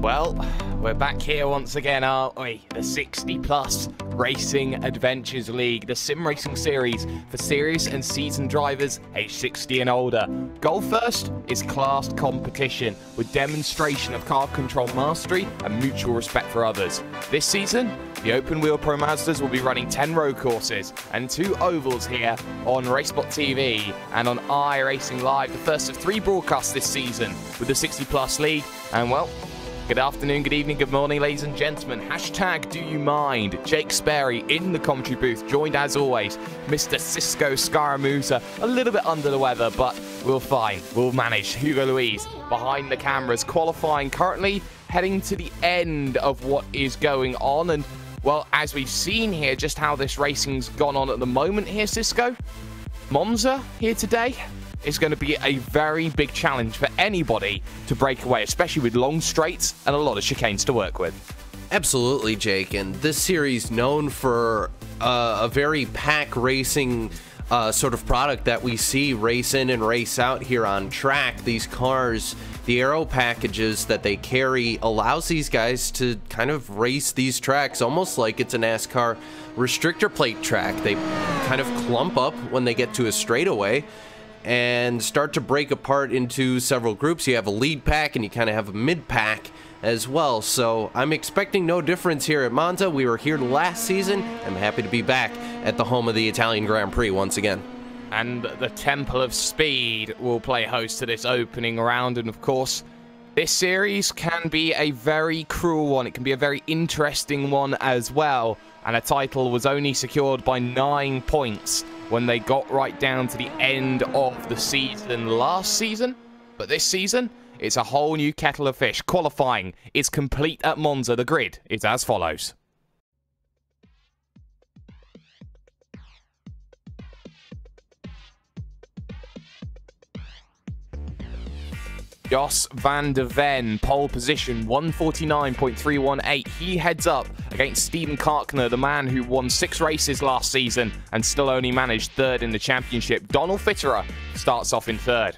Well, we're back here once again, aren't we? The 60 Plus Racing Adventures League, the sim racing series for serious and seasoned drivers aged 60 and older. Goal first is classed competition with demonstration of car control mastery and mutual respect for others. This season, the open wheel Pro Mazdas will be running 10 road courses and 2 ovals here on RaceSpotTV and on iRacing Live, the first of 3 broadcasts this season with the 60 Plus League. And well, good afternoon, good evening, good morning, ladies and gentlemen. Hashtag do you mind? Jake Sperry in the commentary booth, joined as always, Mr. Cisco Scaramuza, a little bit under the weather, but we'll fine. We'll manage. Hugo Luis behind the cameras, qualifying currently heading to the end of what is going on. And well, as we've seen here, just how this racing's gone on at the moment here, Cisco. Monza here today is going to be a very big challenge for anybody to break away, especially with long straights and a lot of chicanes to work with. Absolutely, Jake, and this series known for a very pack racing sort of product that we see race in and race out here on track. These cars, the aero packages that they carry allows these guys to kind of race these tracks almost like it's a NASCAR restrictor plate track. They kind of clump up when they get to a straightaway and start to break apart into several groups. You have a lead pack and you kind of have a mid pack as well. So I'm expecting no difference here at Monza. We were here last season. I'm happy to be back at the home of the Italian Grand Prix once again. And the Temple of Speed will play host to this opening round. And of course, this series can be a very cruel one. It can be a very interesting one as well. And a title was only secured by 9 points when they got right down to the end of the season last season. But this season, it's a whole new kettle of fish. Qualifying is complete at Monza. The grid is as follows. Jos van der Ven, pole position, 149.318. He heads up against Steven Karkner, the man who won 6 races last season and still only managed 3rd in the championship. Donald Fitterer starts off in 3rd.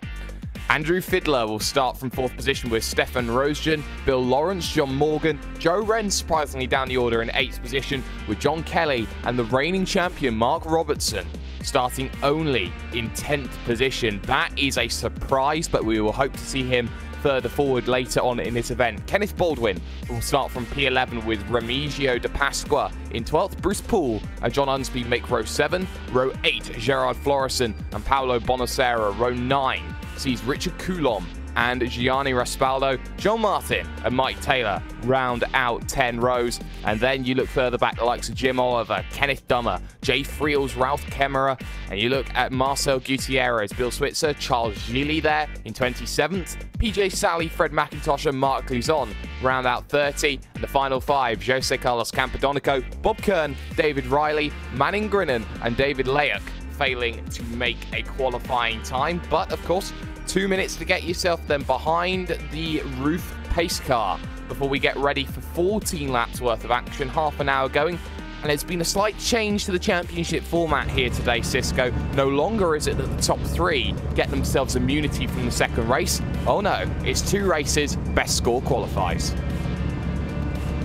Andrew Fiddler will start from 4th position with Stefan Rosgen, Bill Lawrence, John Morgan, Joe Wren surprisingly down the order in 8th position with John Kelly and the reigning champion Mark Robertson starting only in 10th position. That is a surprise, but we will hope to see him further forward later on in this event. Kenneth Baldwin will start from P11 with Remigio de Pasqua in 12th. Bruce Poole and John Unspeed make row 7. Row 8, Gerard Florison and Paolo Bonacera. Row 9 sees Richard Coulomb and Gianni Raspaldo, John Martin and Mike Taylor round out 10 rows. And then you look further back, the likes of Jim Oliver, Kenneth Dummer, Jay Friels, Ralph Kemmerer, and you look at Marcel Gutierrez, Bill Switzer, Charles Gilly there in 27th, PJ Sally, Fred McIntosh and Mark Luzon round out 30. And the final 5, Jose Carlos Campodonico, Bob Kern, David Riley, Manning Grinnan and David Layuk failing to make a qualifying time. But of course, 2 minutes to get yourself then behind the roof pace car before we get ready for 14 laps worth of action, half an hour going. And there's been a slight change to the championship format here today, Cisco. No longer is it that the top 3 get themselves immunity from the second race. Oh no, it's 2 races, best score qualifies.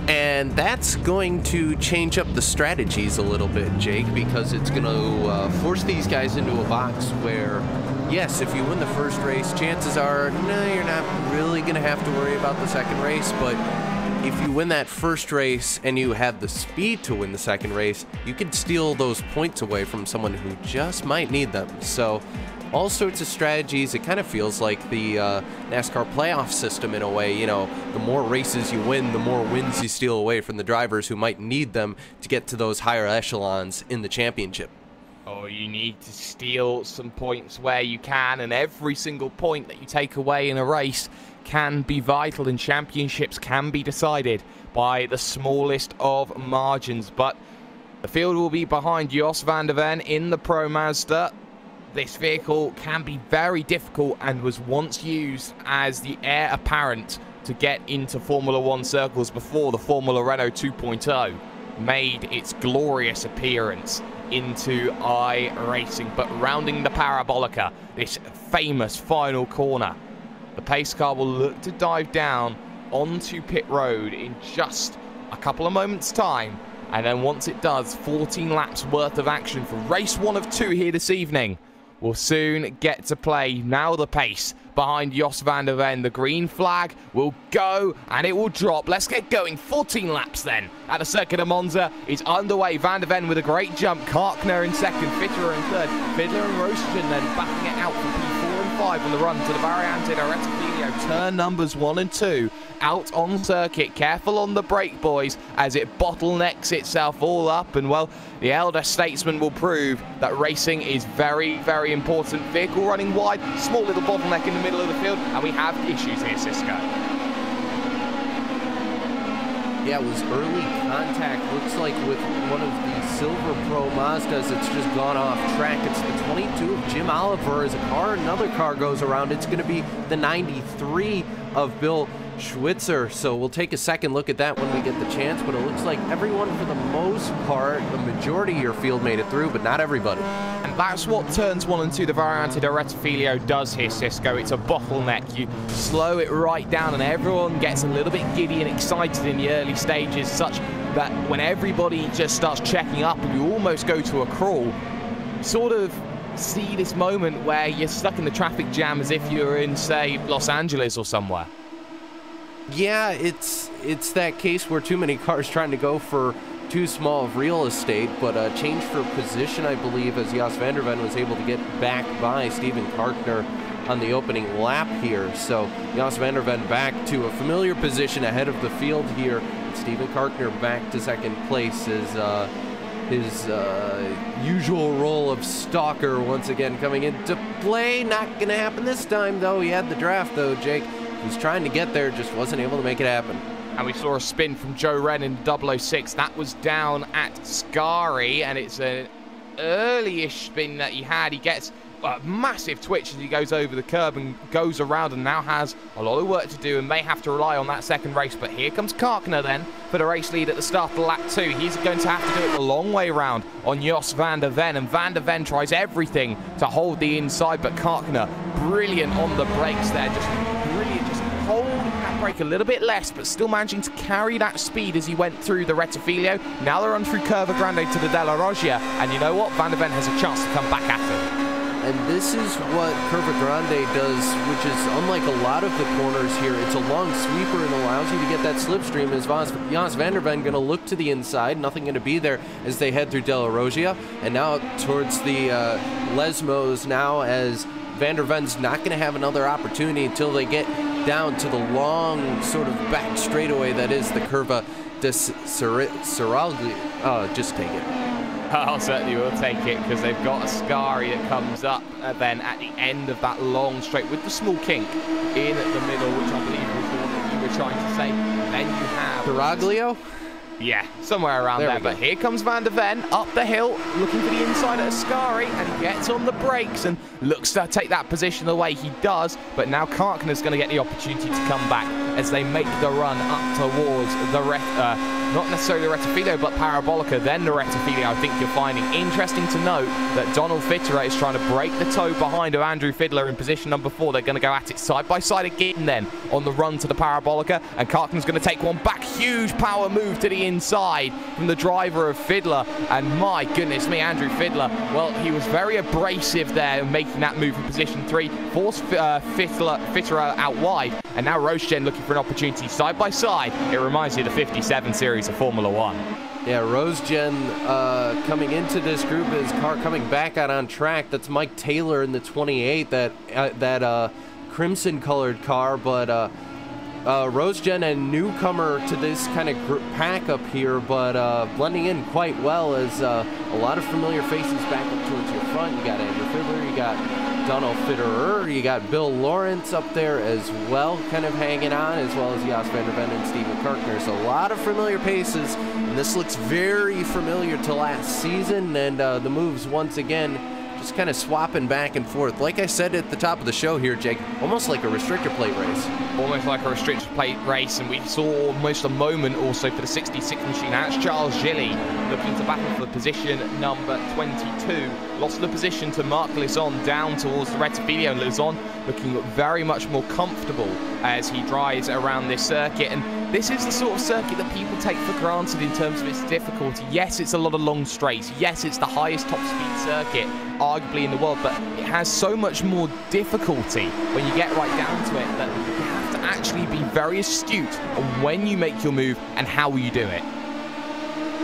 And that's going to change up the strategies a little bit, Jake, because it's going to force these guys into a box where, yes, if you win the first race, chances are, no, you're not really going to have to worry about the second race. But if you win that first race and you have the speed to win the second race, you could steal those points away from someone who just might need them. So all sorts of strategies. It kind of feels like the NASCAR playoff system in a way. You know, the more races you win, the more wins you steal away from the drivers who might need them to get to those higher echelons in the championship. Oh, you need to steal some points where you can, and every single point that you take away in a race can be vital, and championships can be decided by the smallest of margins. But the field will be behind Jos van der Ven in the Pro Mazda. This vehicle can be very difficult and was once used as the heir apparent to get into Formula 1 circles before the Formula Renault 2.0 made its glorious appearance into iRacing. But rounding the Parabolica, this famous final corner, the pace car will look to dive down onto pit road in just a couple of moments' time. And then once it does, 14 laps worth of action for race 1 of 2 here this evening. We'll soon get to play. Now the pace behind Jos van der Ven. The green flag will go and it will drop. Let's get going. 14 laps then at the circuit of Monza is underway. Van der Ven with a great jump. Karkner in second, Fitterer in third. Fiedler and Roosjen then backing it out for P4 and 5 on the run to the Variante Rettifilo. Turn numbers 1 and 2 out on circuit. Careful on the brake, boys, as it bottlenecks itself all up. And, well, the elder statesman will prove that racing is very, very important. Vehicle running wide, small little bottleneck in the middle of the field, and we have issues here, Cisco. Yeah, it was early contact. Looks like with one of the Silver Pro Mazdas, it's just gone off track. It's the 22 of Jim Oliver as another car goes around. It's going to be the 93 of Bill Schwitzer. So we'll take a second look at that when we get the chance, but it looks like everyone, for the most part, the majority of your field made it through, but not everybody. And that's what turns 1 and 2, the Variante Rettifilo, does here, Cisco. It's a bottleneck. You slow it right down and everyone gets a little bit giddy and excited in the early stages, such that when everybody just starts checking up and you almost go to a crawl, sort of see this moment where you're stuck in the traffic jam as if you're in, say, Los Angeles or somewhere. Yeah, it's that case where too many cars trying to go for too small of real estate, but change for position, I believe, as Jos van der Ven was able to get back by Steven Karkner on the opening lap here. So Jos van der Ven back to a familiar position ahead of the field here. Steven Karkner back to second place as his usual role of stalker once again coming into play. Not going to happen this time, though. He had the draft, though, Jake. He was trying to get there, just wasn't able to make it happen. And we saw a spin from Joe Wren in 006. That was down at Scari, and it's an early-ish spin that he had. He gets a massive twitch as he goes over the curb and goes around and now has a lot of work to do and may have to rely on that second race. But here comes Karkner then for the race lead at the start of lap 2. He's going to have to do it the long way round on Jos van der Ven, and Van der Ven tries everything to hold the inside, but Karkner brilliant on the brakes there, just brilliant, just holding that brake a little bit less, but still managing to carry that speed as he went through the Rettifilo. Now they run through Curva Grande to the Della Roggia, and you know what? Van der Ven has a chance to come back at him. And this is what Curva Grande does, which is unlike a lot of the corners here. It's a long sweeper and allows you to get that slipstream. As Jos van der Ven going to look to the inside, nothing going to be there as they head through Della Roggia. And now towards the Lesmos now, as Van der Ven's not going to have another opportunity until they get down to the long sort of back straightaway that is the Curva de Serralgli. Oh, just take it. I'll certainly will take it, because they've got a Scari that comes up then at the end of that long straight with the small kink in the middle, which I believe was the one that you were trying to say. Then you have Serraglio? Yeah, somewhere around there. But here comes Van der Ven up the hill, looking for the inside at Ascari, and he gets on the brakes and looks to take that position the way he does. But now Karkner's going to get the opportunity to come back as they make the run up towards the not necessarily the Rettifilo, but Parabolica, then the Rettifilo. I think you're finding interesting to note that Donald Fitterer is trying to break the toe behind of Andrew Fiedler in position number 4. They're going to go at it side by side again then on the run to the Parabolica, and Karkner's going to take one back. Huge power move to the inside from the driver of Fiedler, and my goodness me, Andrew Fiedler, well, he was very abrasive there making that move in position 3, forced Fitterer out wide, and now Roosjen looking for an opportunity side by side. It reminds me of the 57 series of Formula 1. Yeah, Roosjen coming into this group, his car coming back out on track. That's Mike Taylor in the 28, that crimson colored car, but Roosjen, a newcomer to this kind of pack up here, but blending in quite well as a lot of familiar faces back up towards your front. You got Andrew Fiedler, you got Donald Fitterer, you got Bill Lawrence up there as well, kind of hanging on, as well as Jos van der Ven and Steven Karkner. So a lot of familiar faces, and this looks very familiar to last season, and the moves once again just kind of swapping back and forth. Like I said at the top of the show here, Jake, almost like a restrictor plate race. Almost like a restrictor plate race, and we saw almost a moment also for the 66 machine. That's Charles Gilly looking to battle for position number 22. lost the position to Marc Lizon down towards the Rettifilo, and Lizon looking very much more comfortable as he drives around this circuit. And this is the sort of circuit that people take for granted in terms of its difficulty. Yes, it's a lot of long straights. Yes, it's the highest top speed circuit arguably in the world, but it has so much more difficulty when you get right down to it that you have to actually be very astute on when you make your move and how you do it.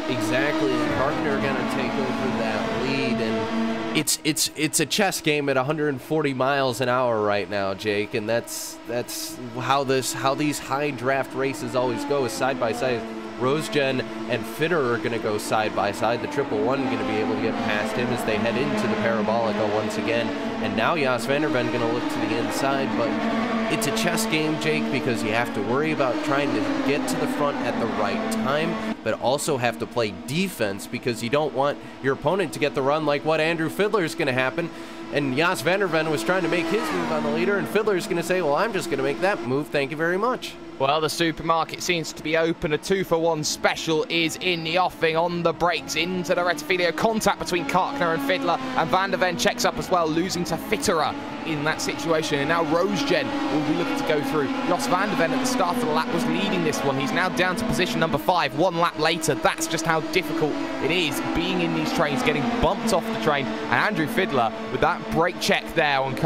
Exactly, and Carpenter gonna take over that lead, and it's a chess game at 140 miles an hour right now, Jake, and that's how these high draft races always go, is side by side. Rosegen and Fitter are going to go side by side. The 111 going to be able to get past him as they head into the Parabolica once again. And now Jos van der Ven going to look to the inside, but it's a chess game, Jake, because you have to worry about trying to get to the front at the right time, but also have to play defense because you don't want your opponent to get the run like what Andrew Fiddler is going to happen. And Jos van der Ven was trying to make his move on the leader, and Fiddler's going to say, well, I'm just going to make that move, thank you very much. Well, the supermarket seems to be open. A 2-for-1 special is in the offing. On the brakes into the Rettifilo. Contact between Karkner and Fiddler, and Van der Ven checks up as well, losing to Fitterer in that situation. And now Rosegen will be looking to go through. Jos van der Ven at the start of the lap was leading this one. He's now down to position number 5, 1 lap later. That's just how difficult it is being in these trains, getting bumped off the train. And Andrew Fiddler, with that brake check there on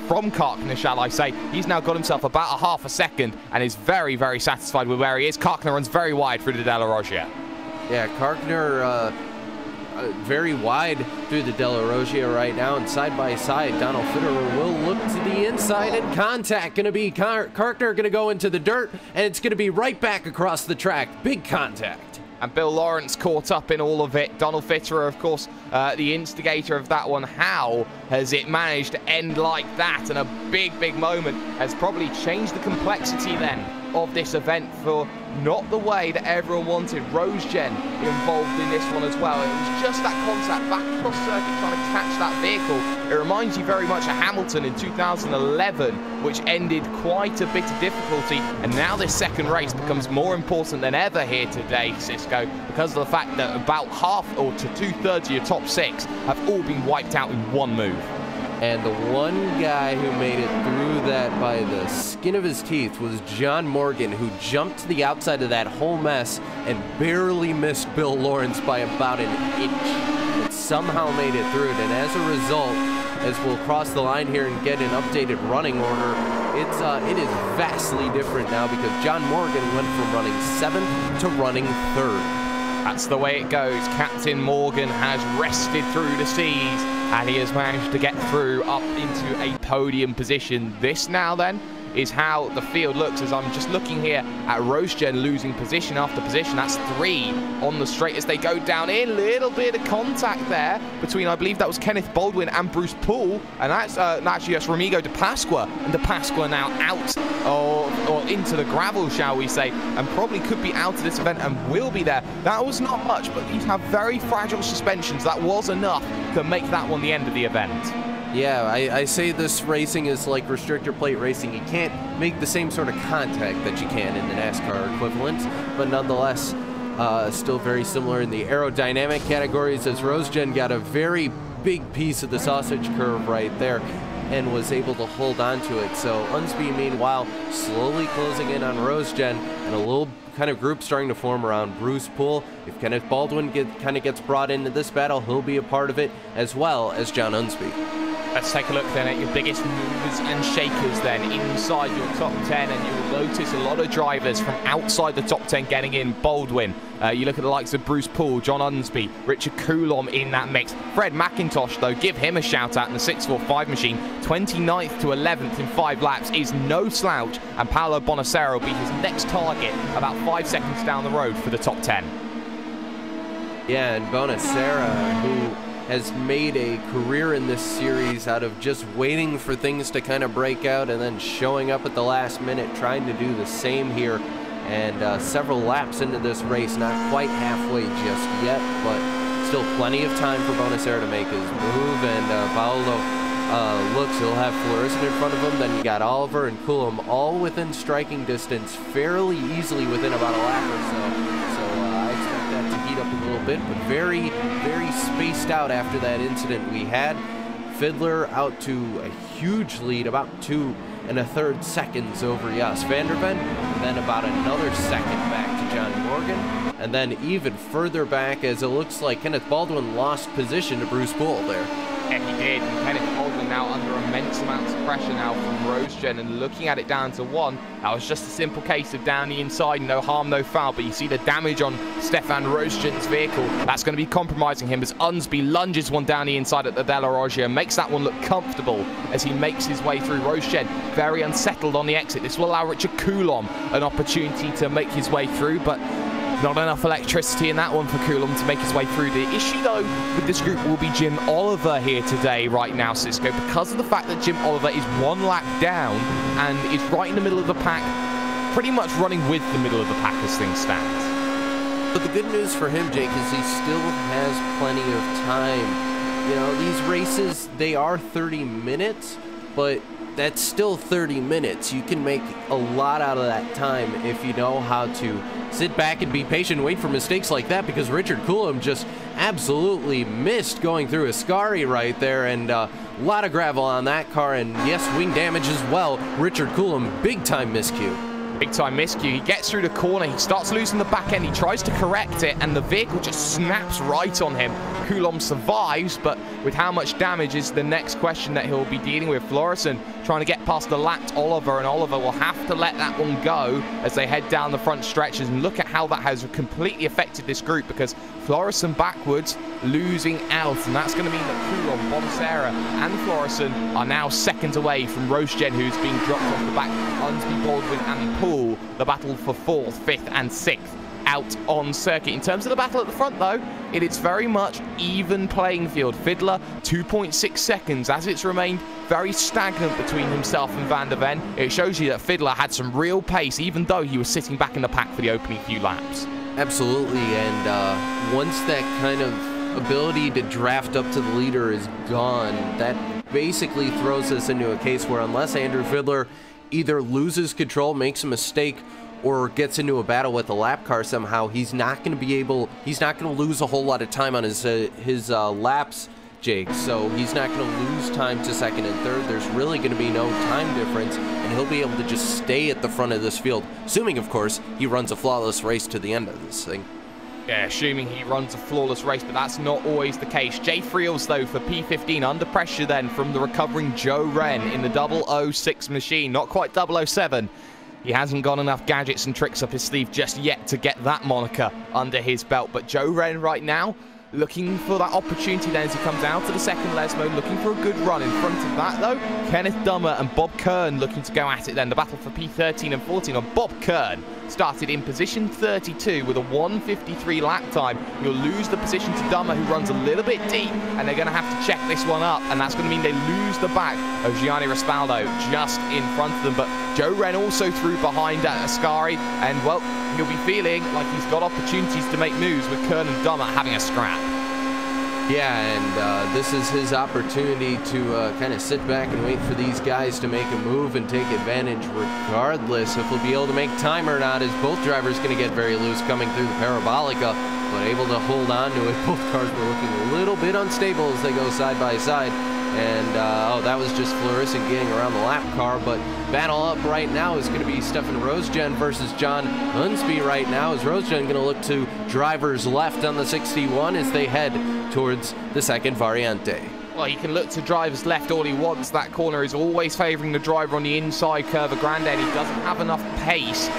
from Karkner, shall I say, he's now got himself about a half a second and is very, very satisfied with where he is. Karkner runs very wide through the Della Roggia. Yeah, Karkner very wide through the Della Roggia right now, and side by side, Donald Fitterer will look to the inside, and contact going to be Karkner going to go into the dirt, and it's going to be right back across the track. Big contact. And Bill Lawrence caught up in all of it. Donald Fitterer, of course, the instigator of that one. How has it managed to end like that? And a big, big moment has probably changed the complexity then of this event for not the way that everyone wanted. Rosegen involved in this one as well. It was just that contact back across circuit trying to catch that vehicle. It reminds you very much of Hamilton in 2011, which ended quite a bit of difficulty. And now this second race becomes more important than ever here today, Cisco, because of the fact that about half or to 2/3 of your top 6 have all been wiped out in one move. And the one guy who made it through that by the skin of his teeth was John Morgan, who jumped to the outside of that whole mess and barely missed Bill Lawrence by about an inch, but somehow made it through it. And as a result, as we'll cross the line here and get an updated running order, it is vastly different now because John Morgan went from running 7th to running 3rd. That's the way it goes. Captain Morgan has rested through the seas, and he has managed to get through up into a podium position. This now then is how the field looks, as I'm just looking here at Rosegen losing position after position. That's 3 on the straight as they go down in. Little bit of contact there between, I believe that was Kenneth Baldwin and Bruce Poole, and that's actually that's Remigo de Pasqua, and de Pasqua now out or into the gravel, shall we say, and probably could be out of this event and will be there. That was not much, but these have very fragile suspensions. That was enough to make that one the end of the event. Yeah, I say this racing is like restrictor plate racing. You can't make the same sort of contact that you can in the NASCAR equivalent, but nonetheless, still very similar in the aerodynamic categories, as Rosegen got a very big piece of the sausage curve right there and was able to hold on to it. So Unsby, meanwhile, slowly closing in on Rosegen, and a little kind of group starting to form around Bruce Poole. If Kenneth Baldwin kind of gets brought into this battle, he'll be a part of it, as well as John Unsby. Let's take a look then at your biggest movers and shakers then inside your top 10, and you'll notice a lot of drivers from outside the top 10 getting in. Baldwin, you look at the likes of Bruce Poole, John Unsby, Richard Coulomb in that mix. Fred McIntosh, though, give him a shout out in the 645 machine. 29th to 11th in 5 laps is no slouch, and Paolo Bonacera will be his next target about 5 seconds down the road for the top 10. Yeah, and Bonacera, who has made a career in this series out of just waiting for things to kind of break out and then showing up at the last minute, trying to do the same here. And several laps into this race, not quite halfway just yet, but still plenty of time for Bonacera to make his move. And Paolo looks, he'll have Florisson in front of him. Then you got Oliver and Coulomb all within striking distance, fairly easily within about a lap or so. So I expect that to heat up a little bit, but very, very spaced out after that incident we had. Fiddler out to a huge lead, about 2 1/3 seconds over Jos van der Ven, then about another second back to John Morgan, and then even further back as it looks like Kenneth Baldwin lost position to Bruce Poole there. Yeah, he did. And Kenneth Baldwin now under immense amounts of pressure now from Rosegen, and looking at it down to 1, that was just a simple case of down the inside, no harm, no foul, but you see the damage on Stefan Rosegen's vehicle. That's going to be compromising him as Unsby lunges one down the inside at the Della Roggia and makes that one look comfortable as he makes his way through. Rosegen very unsettled on the exit. This will allow Richard Coulomb an opportunity to make his way through, but not enough electricity in that one for Coulomb to make his way through. The issue, though, with this group will be Jim Oliver here today, right now, Cisco, because of the fact that Jim Oliver is 1 lap down and is right in the middle of the pack, pretty much running with the middle of the pack as things stand. But the good news for him, Jake, is he still has plenty of time. You know, these races, they are 30 minutes, but that's still 30 minutes. You can make a lot out of that time if you know how to sit back and be patient and wait for mistakes like that, because Richard Coulomb just absolutely missed going through Ascari right there, and a lot of gravel on that car, and yes, wing damage as well. Richard Coulomb, big time miscue. Big time miscue. He gets through the corner, he starts losing the back end, he tries to correct it, and the vehicle just snaps right on him. Coulomb survives, but with how much damage is the next question that he'll be dealing with. Florison trying to get past the lapped Oliver, and Oliver will have to let that one go as they head down the front stretches. And look at how that has completely affected this group, because Florison backwards losing out, and that's going to mean that Coulomb, Bonserra and Florison are now seconds away from Rosegen, who's being dropped off the back. Unsby, Baldwin and Poole, the battle for 4th, 5th and 6th out on circuit. In terms of the battle at the front, though, it is very much even playing field. Fiddler 2.6 seconds as it's remained very stagnant between himself and Van der Ven. It shows you that Fiddler had some real pace, even though he was sitting back in the pack for the opening few laps. Absolutely, and once that kind of ability to draft up to the leader is gone, that basically throws us into a case where unless Andrew Fiddler either loses control, makes a mistake, or gets into a battle with a lap car somehow, he's not going to lose a whole lot of time on his laps, Jake. So he's not going to lose time to 2nd and 3rd. There's really going to be no time difference, and he'll be able to just stay at the front of this field, assuming, of course, he runs a flawless race to the end of this thing. Yeah, assuming he runs a flawless race, but that's not always the case. Jay Friels, though, for P15, under pressure then from the recovering Joe Wren in the 006 machine. Not quite 007. He hasn't got enough gadgets and tricks up his sleeve just yet to get that moniker under his belt. But Joe Wren right now looking for that opportunity then as he comes out to the second Lesmo, looking for a good run. In front of that, though, Kenneth Dummer and Bob Kern looking to go at it then. The battle for P13 and 14 on Bob Kern. Started in position 32 with a 1:53 lap time. You'll lose the position to Dummer, who runs a little bit deep, and they're going to have to check this one up, and that's going to mean they lose the back of Gianni Raspaldo just in front of them. But Joe Wren also through behind Ascari, and, well, he'll be feeling like he's got opportunities to make moves with Kern and Dummer having a scrap. Yeah, and this is his opportunity to kind of sit back and wait for these guys to make a move and take advantage regardless if we'll be able to make time or not, as both drivers going to get very loose coming through the Parabolica, but able to hold on to it. Both cars were looking a little bit unstable as they go side by side. And, that was just Florison getting around the lap car, but battle up right now is going to be Stefan Rosegen versus John Unsby right now, as Rosegen going to look to drivers left on the 61 as they head towards the second variante. Well, he can look to drivers left all he wants. That corner is always favouring the driver on the inside curve of Grande, and he doesn't have enough pace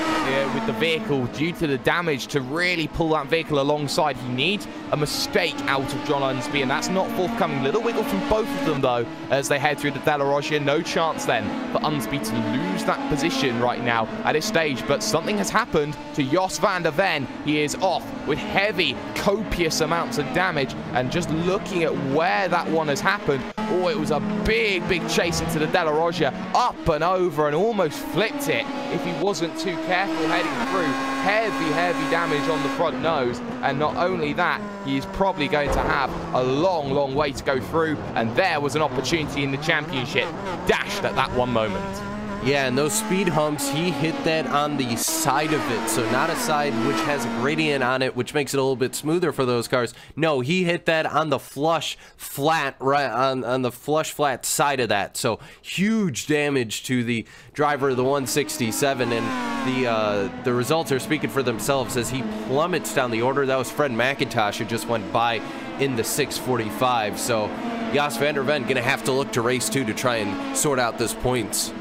with the vehicle due to the damage to really pull that vehicle alongside. He needs a mistake out of John Unsby, and that's not forthcoming. Little wiggle from both of them, though, as they head through the Della Roggia. No chance, then, for Unsby to lose that position right now at this stage, but something has happened to Jos van der Ven. He is off with heavy, copious amounts of damage, and just looking at where that one has happened, oh, it was a big chase into the Della Roggia, up and over, and almost flipped it if he wasn't too careful heading through. Heavy damage on the front nose, and not only that, he is probably going to have a long way to go through, and there was an opportunity in the championship dashed at that one moment. Yeah, and those speed humps, he hit that on the side of it. So not a side which has a gradient on it, which makes it a little bit smoother for those cars. No, he hit that on the flush flat, right on the flush flat side of that. So huge damage to the driver of the 167, and the results are speaking for themselves as he plummets down the order. That was Fred McIntosh who just went by in the 645. So Jos van der Ven going to have to look to race 2 to try and sort out those points.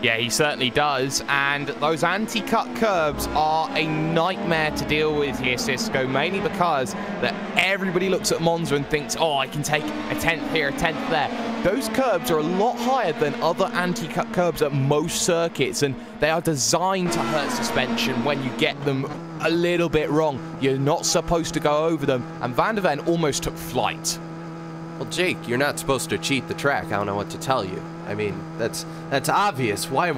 Yeah, he certainly does, and those anti-cut curbs are a nightmare to deal with here, Cisco, mainly because that everybody looks at Monza and thinks, oh, I can take a 10th here, a 10th there. Those curbs are a lot higher than other anti-cut curbs at most circuits, and they are designed to hurt suspension when you get them a little bit wrong. You're not supposed to go over them, and Van der Ven almost took flight. Well, Jake, you're not supposed to cheat the track. I don't know what to tell you. I mean, that's obvious. Why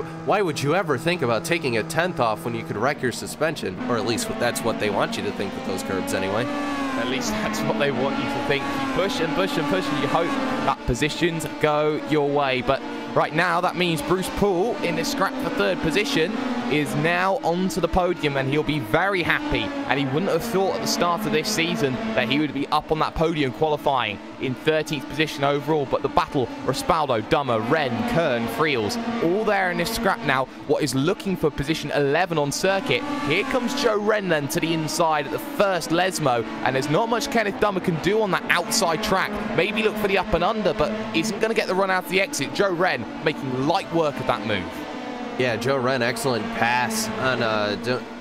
would you ever think about taking a 10th off when you could wreck your suspension? Or at least that's what they want you to think with those curbs anyway. At least that's what they want you to think. You push and push and push, and you hope that positions go your way. But right now, that means Bruce Poole in this scrap for 3rd position is now onto the podium, and he'll be very happy. And he wouldn't have thought at the start of this season that he would be up on that podium qualifying in 13th position overall. But the battle, Respaldo, Dummer, Ren, Kern, Friels, all there in this scrap now. What is looking for position 11 on circuit. Here comes Joe Ren then to the inside at the first Lesmo, and there's not much Kenneth Dummer can do on that outside track. Maybe look for the up and under, but isn't going to get the run out of the exit. Joe Ren making light work of that move. Yeah, Joe Ren, excellent pass on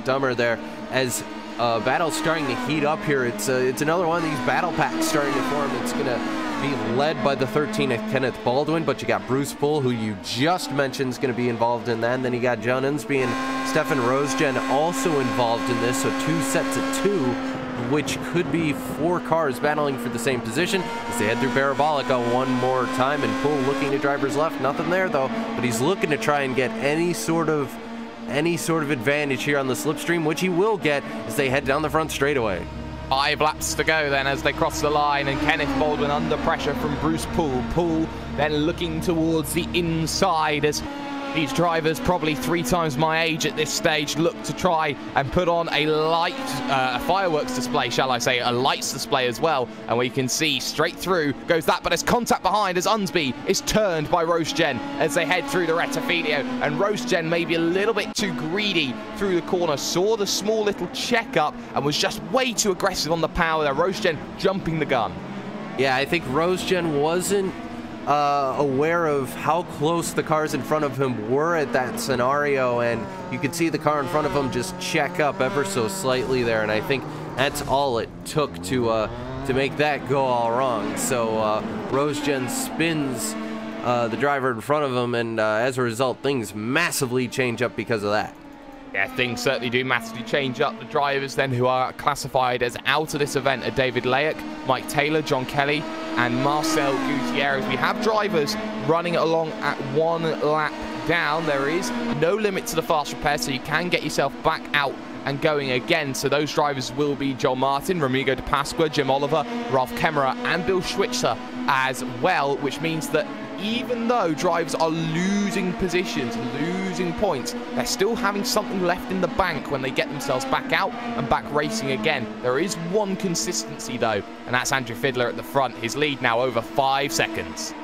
Dummer there. As battle's starting to heat up here, it's another one of these battle packs starting to form. It's going to be led by the 13th Kenneth Baldwin, but you got Bruce Poole, who you just mentioned is going to be involved in that. And then you got John Unsby and Stefan Rosgen also involved in this, so 2 sets of 2, which could be 4 cars battling for the same position as they head through Parabolica one more time. And Poole looking to driver's left, nothing there though, but he's looking to try and get any sort of advantage here on the slipstream, which he will get as they head down the front straightaway. 5 laps to go then as they cross the line, and Kenneth Baldwin under pressure from Bruce Poole. Poole then looking towards the inside as these drivers, probably 3 times my age at this stage, look to try and put on a light fireworks display, shall I say, a lights display as well. And we can see straight through goes that, but there's contact behind as Unsby is turned by Rosgen as they head through the Rettifilio. And Rosgen maybe a little bit too greedy through the corner, saw the small little check up and was just way too aggressive on the power there. Rosgen jumping the gun. Yeah, I think Rosgen wasn't aware of how close the cars in front of him were at that scenario, and you could see the car in front of him just check up ever so slightly there, and I think that's all it took to make that go all wrong. So Rosgen spins the driver in front of him, and as a result, things massively change up because of that. Yeah, things certainly do massively change up. The drivers then who are classified as out of this event are David Layek, Mike Taylor, John Kelly, and Marcel Gutierrez. We have drivers running along at 1 lap down. There is no limit to the fast repair, so you can get yourself back out and going again. So those drivers will be Joel Martin, Rodrigo de Pasqua, Jim Oliver, Ralph Kemmerer, and Bill Schweitzer as well, which means that even though drivers are losing positions, losing points, they're still having something left in the bank when they get themselves back out and back racing again. There is one consistency though, and that's Andrew Fiedler at the front. His lead now over 5 seconds.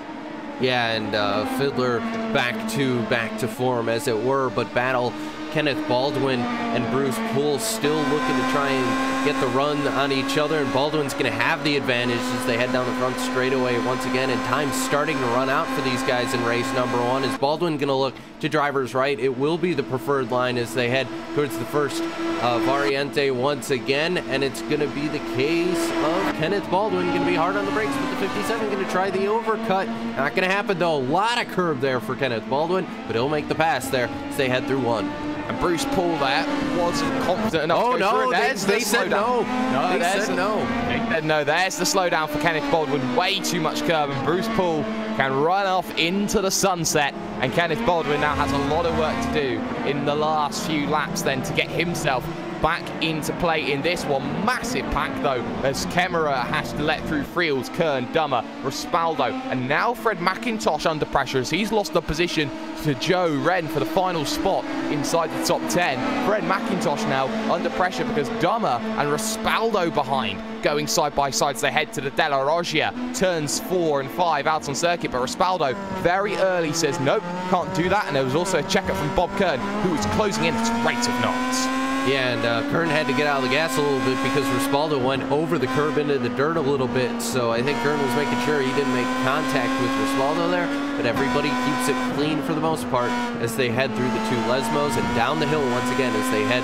Yeah, and Fiedler back to form as it were, but battle Kenneth Baldwin and Bruce Poole still looking to try and get the run on each other, and Baldwin's going to have the advantage as they head down the front straightaway once again, and time's starting to run out for these guys in race number 1. Is Baldwin going to look to driver's right? It will be the preferred line as they head towards the first variante once again, and it's going to be the case of Kenneth Baldwin going to be hard on the brakes with the 57, going to try the overcut. Not going to happen though. A lot of curb there for Kenneth Baldwin, but he'll make the pass there as they head through 1. And Bruce Poole there wasn't confident enough to go through. They said no. They said no. They said no. There's the slowdown for Kenneth Baldwin. Way too much curb, and Bruce Poole can run off into the sunset. And Kenneth Baldwin now has a lot of work to do in the last few laps then to get himself back into play in this one. Massive pack, though, as Kemmerer has to let through Friels, Kern, Dummer, Respaldo, and now Fred McIntosh under pressure as he's lost the position to Joe Wren for the final spot inside the top 10. Fred McIntosh now under pressure because Dummer and Respaldo behind, going side by side as they head to the Della Roggia. Turns 4 and 5 out on circuit, but Respaldo very early says nope, can't do that, and there was also a check-up from Bob Kern, who was closing in at a rate of knots. Yeah, and Kern had to get out of the gas a little bit because Respaldo went over the curb into the dirt a little bit, so I think Kern was making sure he didn't make contact with Respaldo there, but everybody keeps it clean for the most part as they head through the 2 Lesmos and down the hill once again as they head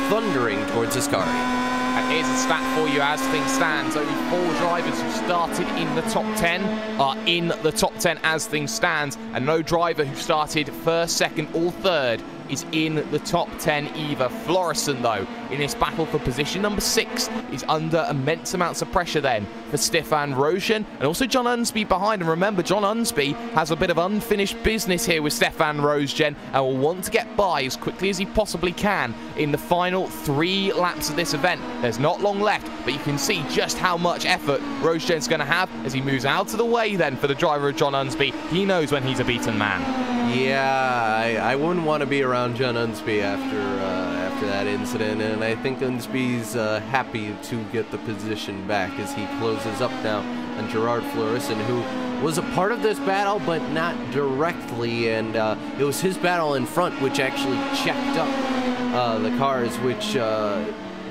thundering towards Ascari. And here's a stat for you as things stand. Only 4 drivers who started in the top 10 are in the top 10 as things stand, and no driver who started first, second or third is in the top 10 either. Florison, though, in this battle for position number 6, is under immense amounts of pressure then for Stefan Rosjen and also John Unsby behind. And remember, John Unsby has a bit of unfinished business here with Stefan Rosjen and will want to get by as quickly as he possibly can in the final 3 laps of this event. There's not long left, but you can see just how much effort Rosjen's going to have as he moves out of the way then for the driver of John Unsby. He knows when he's a beaten man. Yeah, I wouldn't want to be around John Unsby after that incident, and I think Unsby's happy to get the position back as he closes up now on Gerard Florison, who was a part of this battle, but not directly, and it was his battle in front which actually checked up the cars, which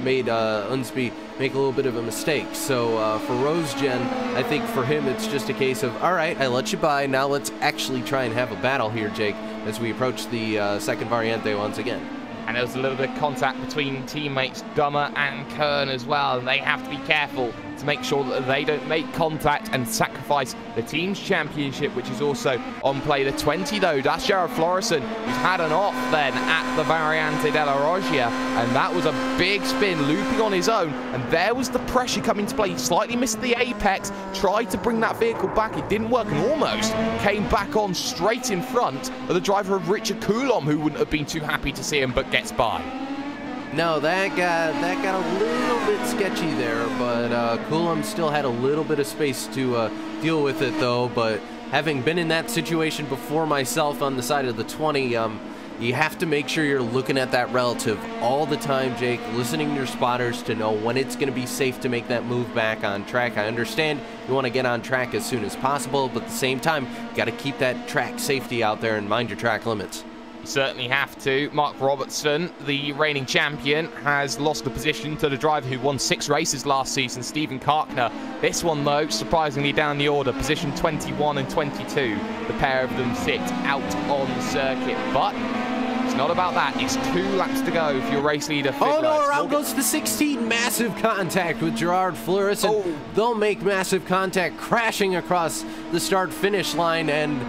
made Unsby make a little bit of a mistake. So for Rosjen, I think for him it's just a case of, all right, I let you by, now let's actually try and have a battle here, Jake, as we approach the second variante once again. And there was a little bit of contact between teammates Dummer and Kern as well, and they have to be careful to make sure that they don't make contact and sacrifice the team's championship, which is also on play. The 20, though, that's Gerard Florison, who's had an off then at the Variante della Roggia, and that was a big spin, looping on his own, and there was the pressure coming to play. He slightly missed the apex, tried to bring that vehicle back, it didn't work, and almost came back on straight in front of the driver of Richard Coulomb, who wouldn't have been too happy to see him, but gets by. No, that got a little bit sketchy there, but Coulomb still had a little bit of space to deal with it, though. But having been in that situation before myself on the side of the 20, you have to make sure you're looking at that relative all the time, Jake, listening to your spotters to know when it's going to be safe to make that move back on track. I understand you want to get on track as soon as possible, but at the same time, you got to keep that track safety out there and mind your track limits. Certainly have to. Mark Robertson, the reigning champion, has lost the position to the driver who won 6 races last season, Stephen Karkner. This one, though, surprisingly down the order, position 21 and 22. The pair of them sit out on circuit, but it's not about that. It's 2 laps to go for your race leader. Oh no, around goes the 16. Massive contact with Gerard Florison. Oh. They'll make massive contact, crashing across the start-finish line, and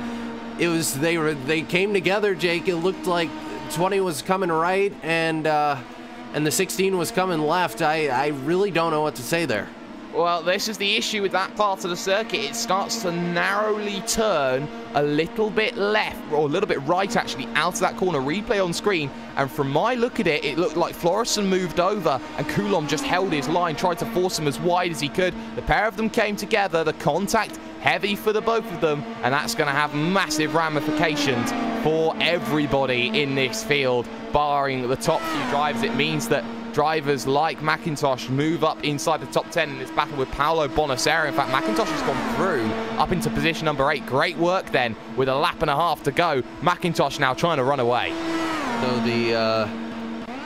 it was they came together, Jake. It looked like 20 was coming right and the 16 was coming left. I really don't know what to say there. Well, this is the issue with that part of the circuit. It starts to narrowly turn a little bit left, or a little bit right, actually, out of that corner. Replay on screen, and from my look at it, it looked like Florison moved over, and Coulomb just held his line, tried to force him as wide as he could. The pair of them came together, the contact heavy for the both of them, and that's going to have massive ramifications for everybody in this field, barring the top few drivers. It means that drivers like McIntosh move up inside the top 10 in this battle with Paolo Bonacera. In fact, McIntosh has gone through up into position number 8. Great work then with a lap and a half to go. McIntosh now trying to run away. So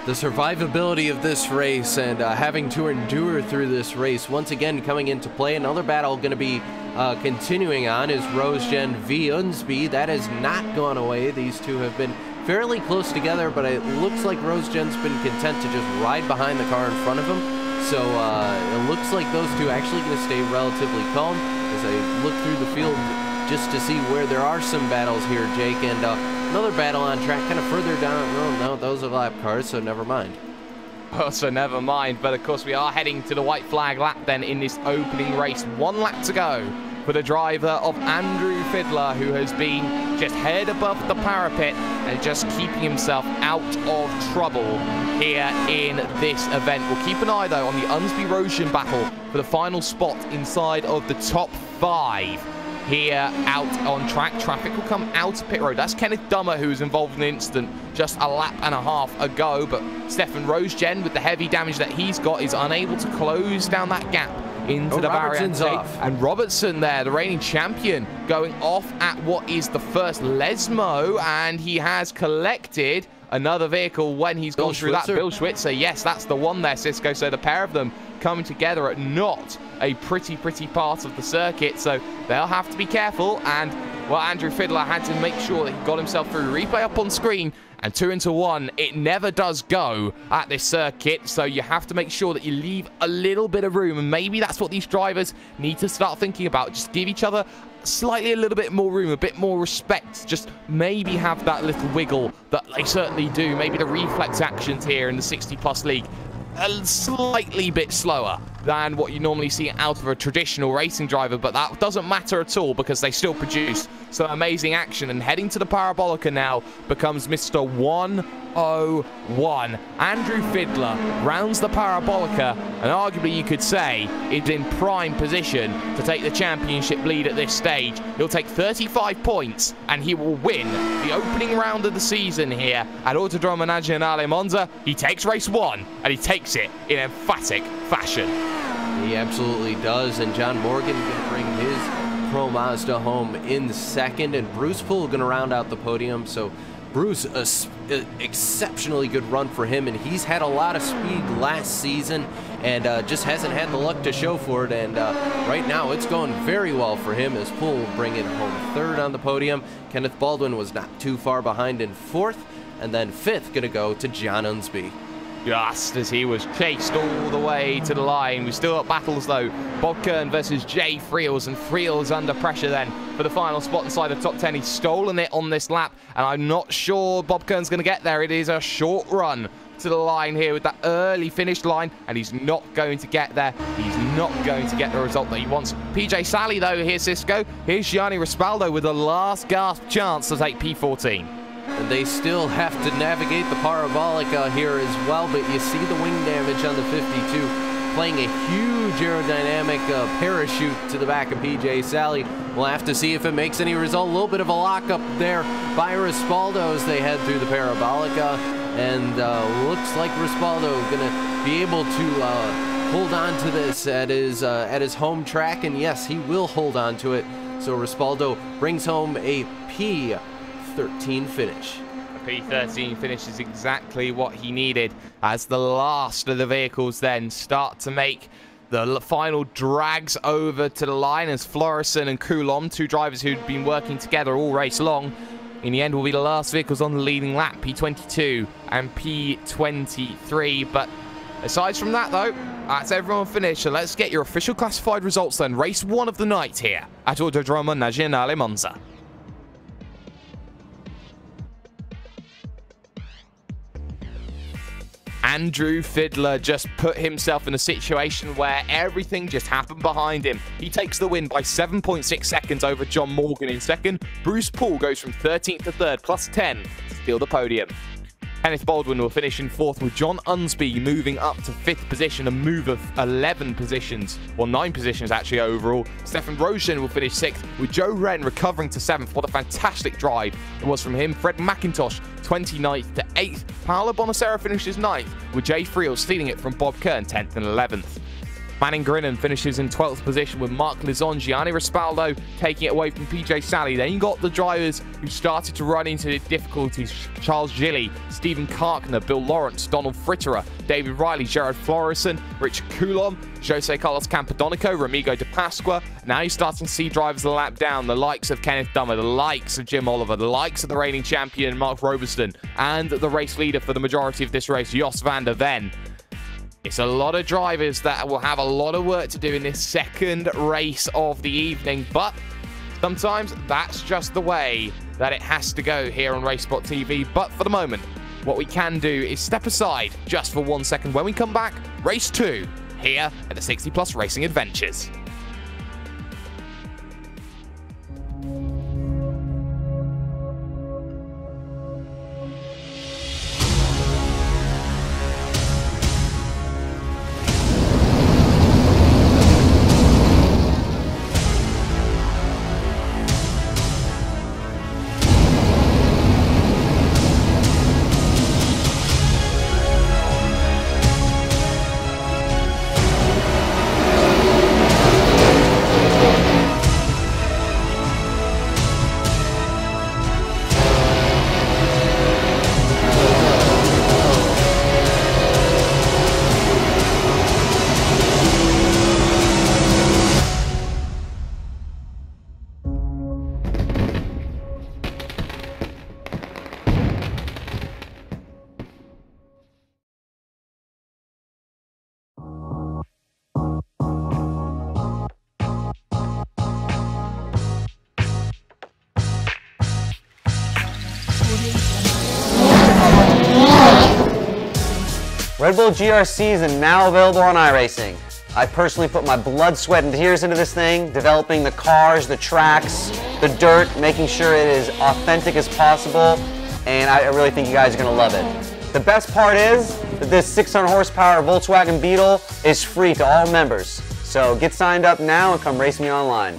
the survivability of this race and having to endure through this race once again coming into play. Another battle going to be continuing on is Rosjen v. Unsby. That has not gone away. These two have been fairly close together, but it looks like Rosjen's been content to just ride behind the car in front of him. So it looks like those two actually going to stay relatively calm as I look through the field just to see where there are some battles here, Jake. And another battle on track kind of further down. Oh, no, those are lap cars, so never mind. Oh, so never mind. But of course, we are heading to the white flag lap then in this opening race. 1 lap to go for the driver of Andrew Fiedler, who has been just head above the parapet and just keeping himself out of trouble here in this event. We'll keep an eye, though, on the Unsby-Roshan battle for the final spot inside of the top 5 here out on track. Traffic will come out of pit road. That's Kenneth Dummer, who was involved in the incident just a lap and a half ago, but Stefan Rosgen, with the heavy damage that he's got, is unable to close down that gap into the barrier. And Robertson there, the reigning champion, going off at what is the first Lesmo, and he has collected another vehicle when he's gone through that. Bill Schwitzer, yes, that's the one there, Cisco. So the pair of them coming together at not a pretty part of the circuit, so they'll have to be careful. And, well, Andrew Fiddler had to make sure that he got himself through. Replay up on screen, and 2 into 1, it never does go at this circuit, so you have to make sure that you leave a little bit of room, and maybe that's what these drivers need to start thinking about. Just give each other slightly a little bit more room, a bit more respect. Just maybe have that little wiggle that they certainly do. Maybe the reflex actions here in the 60+ league a slightly bit slower than what you normally see out of a traditional racing driver, but that doesn't matter at all because they still produce some amazing action. And heading to the Parabolica now becomes Mr. 101. Andrew Fiddler rounds the Parabolica, and arguably you could say is in prime position to take the championship lead at this stage. He'll take 35 points and he will win the opening round of the season here at Autodromo Nazionale Monza. He takes race 1 and he takes it in emphatic fashion. He absolutely does, and John Morgan going to bring his Pro Mazda home in second, and Bruce Poole going to round out the podium. So Bruce, an exceptionally good run for him, and he's had a lot of speed last season and just hasn't had the luck to show for it. And right now it's going very well for him as Poole will bring it home third on the podium. Kenneth Baldwin was not too far behind in fourth, and then fifth going to go to John Unsby. Just as he was chased all the way to the line. We've still got battles, though. Bob Kern versus Jay Friels, and Friels under pressure then for the final spot inside the top 10. He's stolen it on this lap, and I'm not sure Bob Kern's going to get there. It is a short run to the line here with that early finish line, and he's not going to get there. He's not going to get the result that he wants. PJ Sally, though, here's Cisco. Here's Gianni Rispaldo with a last gasp chance to take P14. And they still have to navigate the Parabolica here as well, but you see the wing damage on the 52, playing a huge aerodynamic parachute to the back of PJ Sally. We'll have to see if it makes any result. A little bit of a lockup there by Rispaldo as they head through the Parabolica, and looks like Rispaldo going to be able to hold on to this at his home track, and yes, he will hold on to it. So Rispaldo brings home a P13 finish. A P13 finish is exactly what he needed as the last of the vehicles then start to make the final drags over to the line as Florison and Coulomb, two drivers who'd been working together all race long, in the end will be the last vehicles on the leading lap, P22 and P23. But aside from that, though, that's everyone finished. So let's get your official classified results then. Race 1 of the night here at Autodromo Nazionale Monza. Andrew Fiddler just put himself in a situation where everything just happened behind him. He takes the win by 7.6 seconds over John Morgan in second. Bruce Poole goes from 13th to 3rd, plus 10 to steal the podium. Kenneth Baldwin will finish in 4th, with John Unsby moving up to 5th position, a move of 11 positions, or 9 positions actually overall. Stefan Rosgen will finish 6th, with Joe Wren recovering to 7th. What a fantastic drive it was from him. Fred McIntosh 29th to 8th. Paolo Bonacera finishes 9th, with Jay Friel stealing it from Bob Kern 10th and 11th. Manning Grinnan finishes in 12th position, with Mark Lizon, Gianni Rispaldo taking it away from PJ Sally. Then you got the drivers who started to run into difficulties: Charles Gilly, Stephen Karkner, Bill Lawrence, Donald Fritterer, David Riley, Gerard Florison, Richard Coulomb, Jose Carlos Campodonico, Ramigo de Pasqua. Now you're starting to see drivers a lap down, the likes of Kenneth Dummer, the likes of Jim Oliver, the likes of the reigning champion Mark Robertson, and the race leader for the majority of this race, Jos van der Ven. It's a lot of drivers that will have a lot of work to do in this second race of the evening, but sometimes that's just the way that it has to go here on RaceSpotTV. But for the moment, what we can do is step aside just for 1 second. When we come back, race 2 here at the 60 Plus Racing Adventures. Red Bull GRCs are now available on iRacing. I personally put my blood, sweat, and tears into this thing, developing the cars, the tracks, the dirt, making sure it is authentic as possible, and I really think you guys are going to love it. The best part is that this 600 horsepower Volkswagen Beetle is free to all members. So get signed up now and come race me online.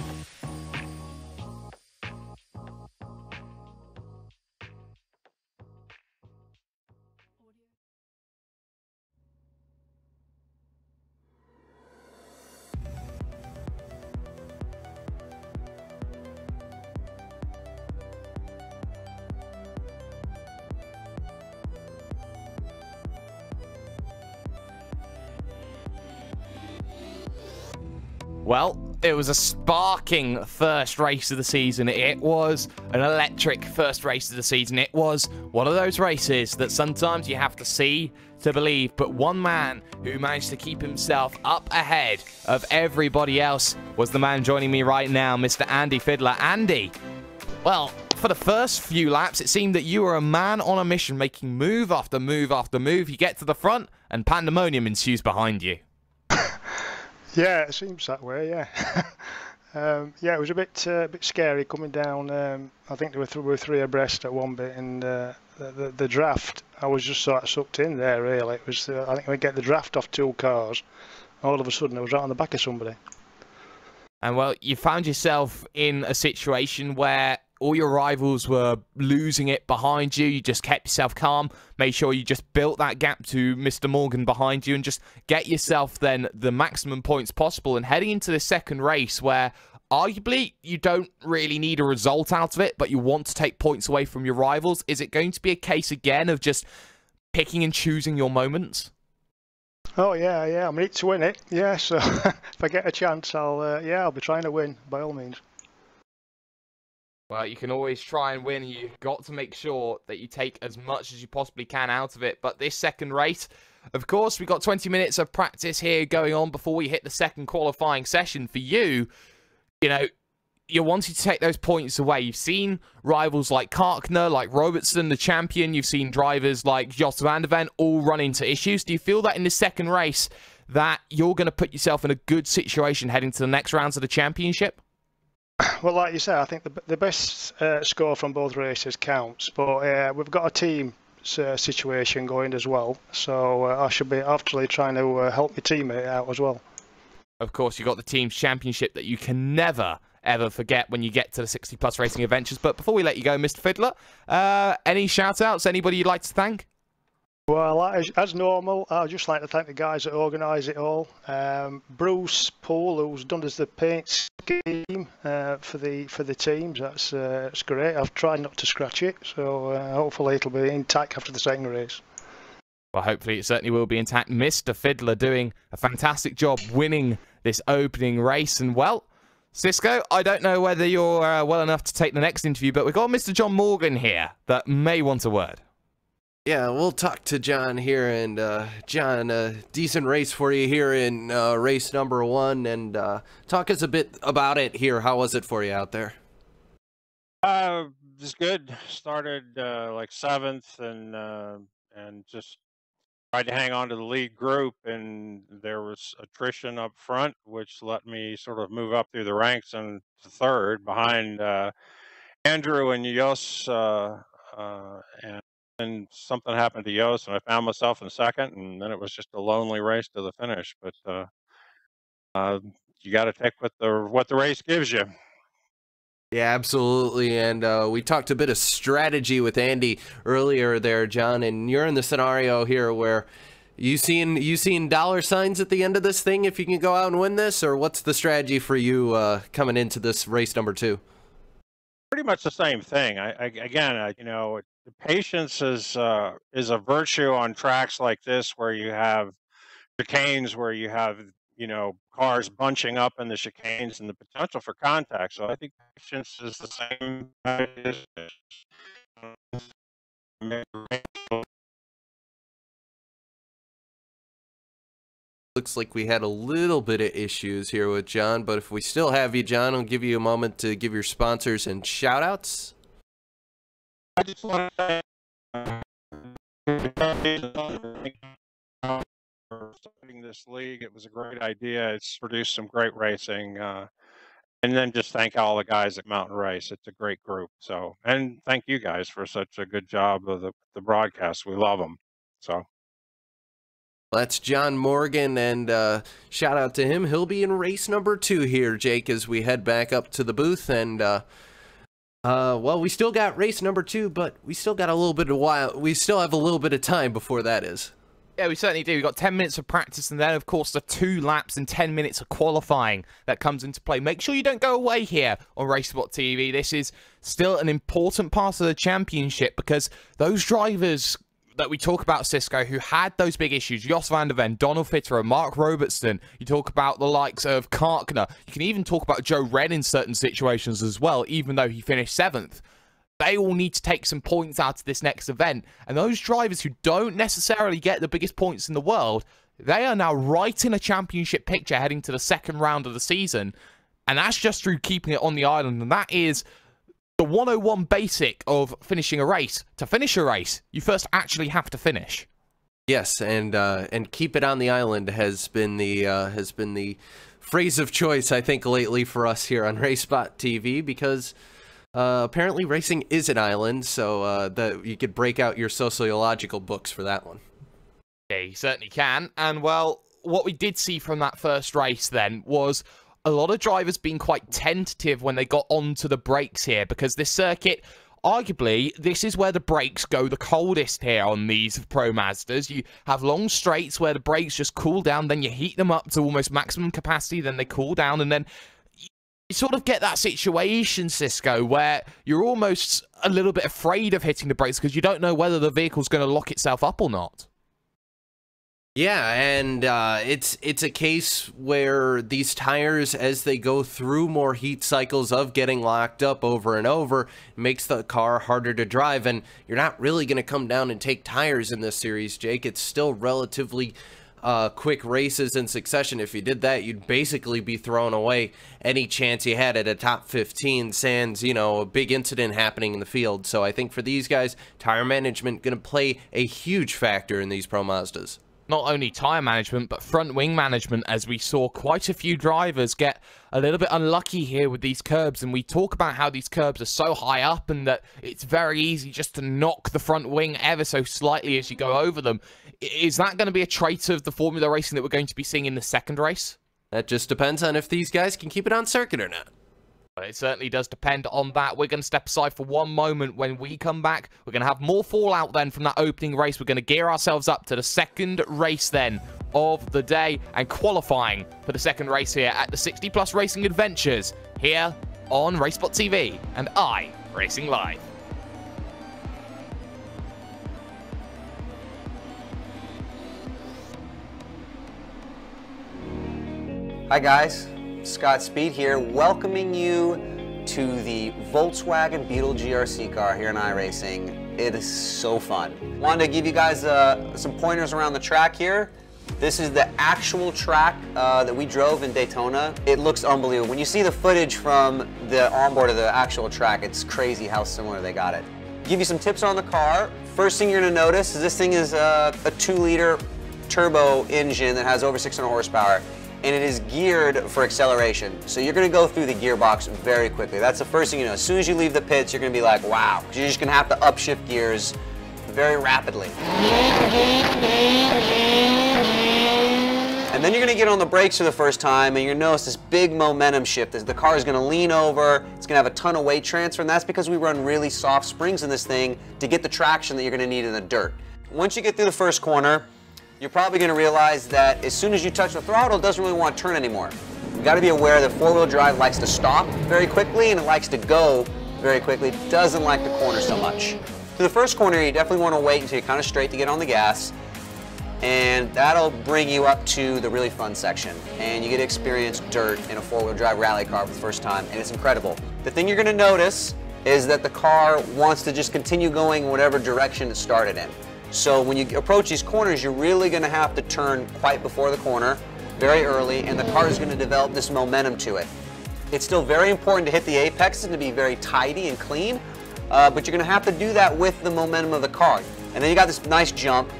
Well, it was a sparking first race of the season. It was an electric first race of the season. It was one of those races that sometimes you have to see to believe. But one man who managed to keep himself up ahead of everybody else was the man joining me right now, Mr. Andy Fiddler. Andy, well, for the first few laps, it seemed that you were a man on a mission, making move after move after move. You get to the front, and pandemonium ensues behind you. Yeah, it seems that way. Yeah, yeah, it was a bit scary coming down. I think there were three abreast at one bit, and the draft. I was just sort of sucked in there. Really, it was. I think we get the draft off two cars. All of a sudden, I was right on the back of somebody. And well, you found yourself in a situation where all your rivals were losing it behind you. You just kept yourself calm, made sure you just built that gap to Mr. Morgan behind you, and just get yourself then the maximum points possible. And heading into the second race where arguably you don't really need a result out of it, but you want to take points away from your rivals, is it going to be a case again of just picking and choosing your moments? Oh yeah. I need to win it. Yeah, so if I get a chance, I'll be trying to win by all means. Well, you can always try and win. You've got to make sure that you take as much as you possibly can out of it. But this second race, of course, we've got 20 minutes of practice here going on before we hit the second qualifying session. For you, you know, you're wanting to take those points away. You've seen rivals like Karkner, like Robertson, the champion. You've seen drivers like Jos van der Ven all run into issues. Do you feel that in this second race that you're going to put yourself in a good situation heading to the next rounds of the championship? Well, like you said, I think the best score from both races counts, but we've got a team situation going as well, so I should be actually trying to help my teammate out as well. Of course, you've got the team's championship that you can never, ever forget when you get to the 60 Plus Racing Adventures. But before we let you go, Mr. Fiddler, any shout-outs, anybody you'd like to thank? Well, as normal, I'd just like to thank the guys that organise it all. Bruce Poole, who's done as the paint scheme for the teams. That's great. I've tried not to scratch it, so hopefully it'll be intact after the second race. Well, hopefully it certainly will be intact. Mr. Fiddler doing a fantastic job winning this opening race. And, well, Cisco, I don't know whether you're well enough to take the next interview, but we've got Mr. John Morgan here that may want a word. Yeah, we'll talk to John here, and John, a decent race for you here in race number 1, and talk us a bit about it here. How was it for you out there? Just good. Started like 7th, and just tried to hang on to the lead group, and there was attrition up front, which let me sort of move up through the ranks and to 3rd behind Andrew and Jos, and something happened to Jos, and I found myself in 2nd, and then it was just a lonely race to the finish. But you got to take what the race gives you. Yeah, absolutely. And we talked a bit of strategy with Andy earlier there, John, and you're in the scenario here where you seen dollar signs at the end of this thing if you can go out and win this, or what's the strategy for you coming into this race number 2? Pretty much the same thing. Again, you know, patience is a virtue on tracks like this, where you have chicanes, where you have, you know, cars bunching up in the chicanes and the potential for contact. So I think patience is the same. Looks like we had a little bit of issues here with John, but if we still have you, John, I'll give you a moment to give your sponsors and shout-outs. I just want to say for starting this league. It was a great idea. It's produced some great racing. And then just thank all the guys at Mountain Race. It's a great group. So, and thank you guys for such a good job of the broadcast. We love them. So. That's John Morgan, and shout out to him. He'll be in race number 2 here, Jake, as we head back up to the booth. And well, we still got race number 2, but we still got a little bit of while. We still have a little bit of time before that is. Yeah, we certainly do. We've got 10 minutes of practice, and then, of course, the 2 laps and 10 minutes of qualifying that comes into play. Make sure you don't go away here on RaceSpotTV. This is still an important part of the championship, because those drivers that we talk about, Cisco, who had those big issues, Jos van der Ven, Donald Fitterer, Mark Robertson, you talk about the likes of Karkner, you can even talk about Joe Wren in certain situations as well, even though he finished 7th. They all need to take some points out of this next event. And those drivers who don't necessarily get the biggest points in the world, they are now right in a championship picture heading to the 2nd round of the season. And that's just through keeping it on the island. And that is the 101 basic of finishing a race. To finish a race, you first actually have to finish. Yes, and keep it on the island has been the phrase of choice, I think, lately for us here on RaceSpotTV, because apparently racing is an island, so that you could break out your sociological books for that one. Yeah, you certainly can. And, well, what we did see from that first race then was a lot of drivers being quite tentative when they got onto the brakes here, because this circuit, arguably, this is where the brakes go the coldest here on these Pro Mazdas. You have long straights where the brakes just cool down, then you heat them up to almost maximum capacity, then they cool down, and then you sort of get that situation, Cisco, where you're almost a little bit afraid of hitting the brakes because you don't know whether the vehicle's going to lock itself up or not. Yeah, and it's a case where these tires, as they go through more heat cycles of getting locked up over and over, makes the car harder to drive. And you're not really going to come down and take tires in this series, Jake. It's still relatively quick races in succession. If you did that, you'd basically be throwing away any chance you had at a top 15, sans, you know, a big incident happening in the field. So I think for these guys, tire management going to play a huge factor in these Pro Mazdas. Not only tyre management, but front wing management, as we saw quite a few drivers get a little bit unlucky here with these curbs. And we talk about how these curbs are so high up and that it's very easy just to knock the front wing ever so slightly as you go over them. Is that going to be a trait of the Formula racing that we're going to be seeing in the 2nd race? That just depends on if these guys can keep it on circuit or not. But it certainly does depend on that. We're going to step aside for one moment. When we come back, we're going to have more fallout then from that opening race. We're going to gear ourselves up to the 2nd race then of the day and qualifying for the 2nd race here at the 60 Plus Racing Adventures here on RaceSpotTV and iRacing Live. Hi guys, Scott Speed here, welcoming you to the Volkswagen Beetle GRC car here in iRacing. It is so fun. Wanted to give you guys some pointers around the track here. This is the actual track that we drove in Daytona. It looks unbelievable. When you see the footage from the onboard of the actual track, it's crazy how similar they got it. Give you some tips on the car. First thing you're going to notice is this thing is a 2-liter turbo engine that has over 600 horsepower. And it is geared for acceleration. So you're gonna go through the gearbox very quickly. That's the first thing you know. As soon as you leave the pits, you're gonna be like, wow. Because you're just gonna have to upshift gears very rapidly. And then you're gonna get on the brakes for the first time and you're gonna notice this big momentum shift. As the car is gonna lean over, it's gonna have a ton of weight transfer, and that's because we run really soft springs in this thing to get the traction that you're gonna need in the dirt. Once you get through the first corner, you're probably going to realize that as soon as you touch the throttle, it doesn't really want to turn anymore. You've got to be aware that 4-wheel drive likes to stop very quickly and it likes to go very quickly. It doesn't like the corner so much. For the first corner, you definitely want to wait until you're kind of straight to get on the gas, and that'll bring you up to the really fun section. And you get to experience dirt in a 4-wheel drive rally car for the first time, and it's incredible. The thing you're going to notice is that the car wants to just continue going in whatever direction it started in. So when you approach these corners, you're really going to have to turn quite before the corner, very early, and the car is going to develop this momentum to it. It's still very important to hit the apex and to be very tidy and clean, but you're going to have to do that with the momentum of the car. And then you got this nice jump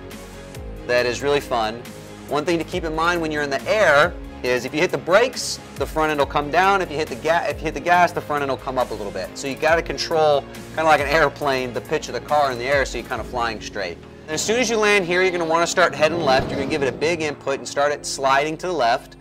that is really fun. One thing to keep in mind when you're in the air is if you hit the brakes, the front end will come down. If you hit the gas, the front end will come up a little bit. So you got to control, kind of like an airplane, the pitch of the car in the air so you're kind of flying straight. And as soon as you land here, you're going to want to start heading left. You're going to give it a big input and start it sliding to the left.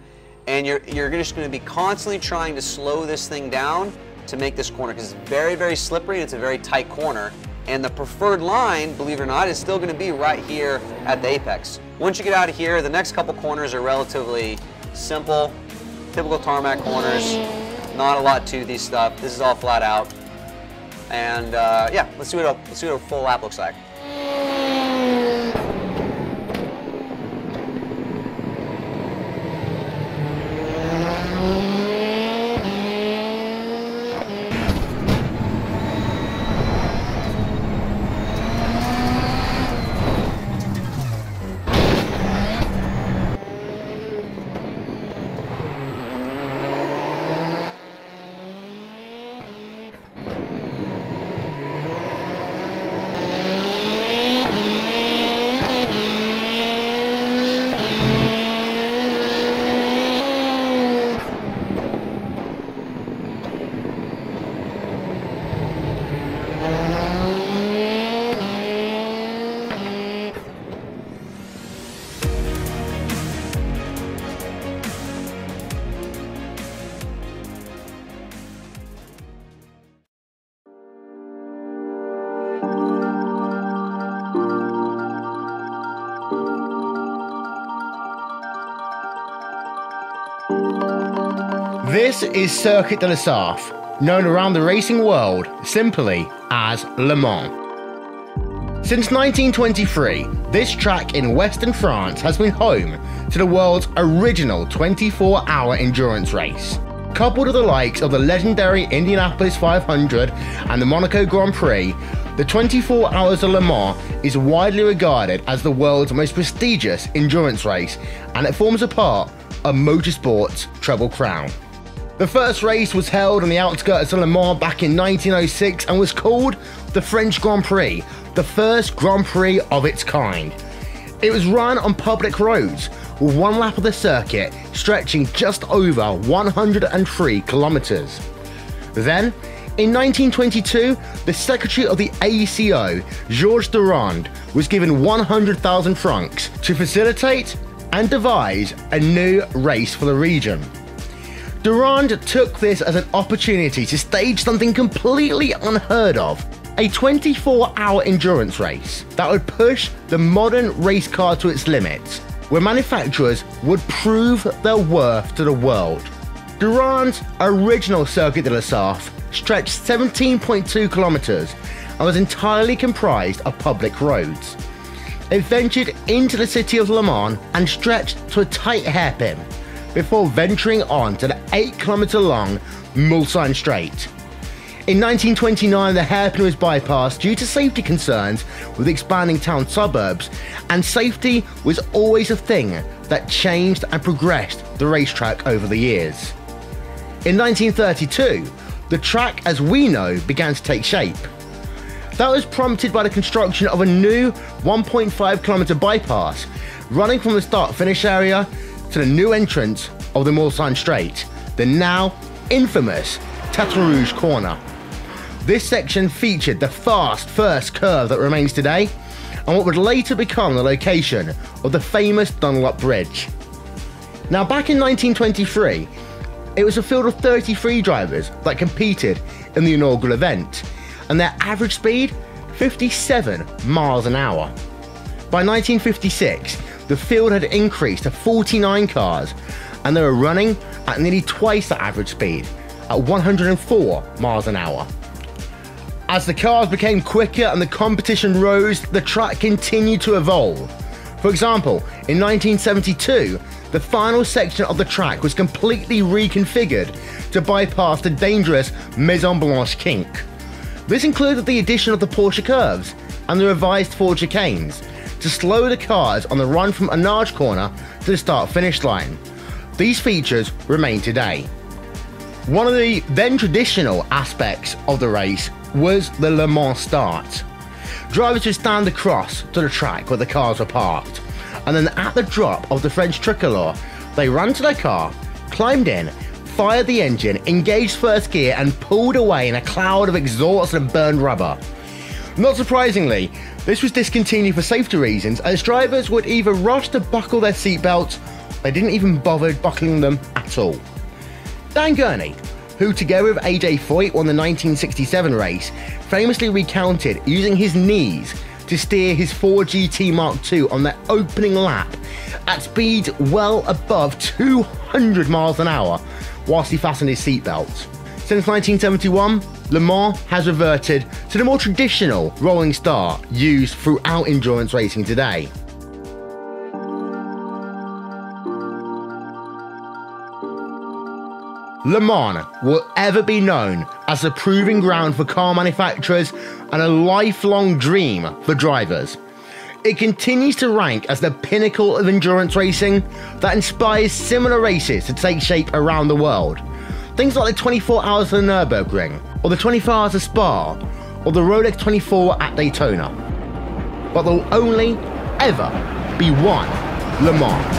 And you're just going to be constantly trying to slow this thing down to make this corner, because it's very, very slippery and it's a very tight corner. And the preferred line, believe it or not, is still going to be right here at the apex. Once you get out of here, the next couple corners are relatively simple, typical tarmac corners. Not a lot to these stuff. This is all flat out. And yeah, let's see what a full lap looks like. This is Circuit de la Sarthe, known around the racing world simply as Le Mans. Since 1923, this track in western France has been home to the world's original 24-hour endurance race. Coupled with the likes of the legendary Indianapolis 500 and the Monaco Grand Prix, the 24 Hours of Le Mans is widely regarded as the world's most prestigious endurance race, and it forms a part of motorsport's Triple Crown. The first race was held on the outskirts of Le Mans back in 1906 and was called the French Grand Prix, the first Grand Prix of its kind. It was run on public roads, with one lap of the circuit stretching just over 103 kilometers. Then, in 1922, the secretary of the AECO, Georges Durand, was given 100,000 francs to facilitate and devise a new race for the region. Durand took this as an opportunity to stage something completely unheard of, a 24-hour endurance race that would push the modern race car to its limits, where manufacturers would prove their worth to the world. Durand's original Circuit de la Sarthe stretched 17.2 kilometers and was entirely comprised of public roads. It ventured into the city of Le Mans and stretched to a tight hairpin, before venturing on to the 8-kilometer long Mulsanne Straight. In 1929, the hairpin was bypassed due to safety concerns with expanding town suburbs, and safety was always a thing that changed and progressed the racetrack over the years. In 1932, the track as we know began to take shape. That was prompted by the construction of a new 1.5 kilometer bypass running from the start-finish area to the new entrance of the Mulsanne Straight, the now infamous Tête Rouge corner. This section featured the fast first curve that remains today, and what would later become the location of the famous Dunlop Bridge. Now, back in 1923, it was a field of 33 drivers that competed in the inaugural event, and their average speed, 57 miles an hour. By 1956, the field had increased to 49 cars, and they were running at nearly twice the average speed, at 104 miles an hour. As the cars became quicker and the competition rose, the track continued to evolve. For example, in 1972, the final section of the track was completely reconfigured to bypass the dangerous Maison Blanche kink. This included the addition of the Porsche curves and the revised Ford chicanes to slow the cars on the run from Annage corner to the start-finish line. These features remain today. One of the then traditional aspects of the race was the Le Mans start. Drivers would stand across to the track where the cars were parked, and then at the drop of the French tricolor, they ran to their car, climbed in, fired the engine, engaged first gear, and pulled away in a cloud of exhaust and burned rubber. Not surprisingly, this was discontinued for safety reasons, as drivers would either rush to buckle their seatbelts, or they didn't even bother buckling them at all. Dan Gurney, who together with AJ Foyt won the 1967 race, famously recounted using his knees to steer his Ford GT Mark II on their opening lap at speeds well above 200 miles an hour whilst he fastened his seatbelt. Since 1971, Le Mans has reverted to the more traditional rolling start used throughout endurance racing today. Le Mans will ever be known as the proving ground for car manufacturers and a lifelong dream for drivers. It continues to rank as the pinnacle of endurance racing that inspires similar races to take shape around the world. Things like the 24 Hours of the Nürburgring, or the 24 Hours of Spa, or the Rolex 24 at Daytona. But there will only ever be one Le Mans.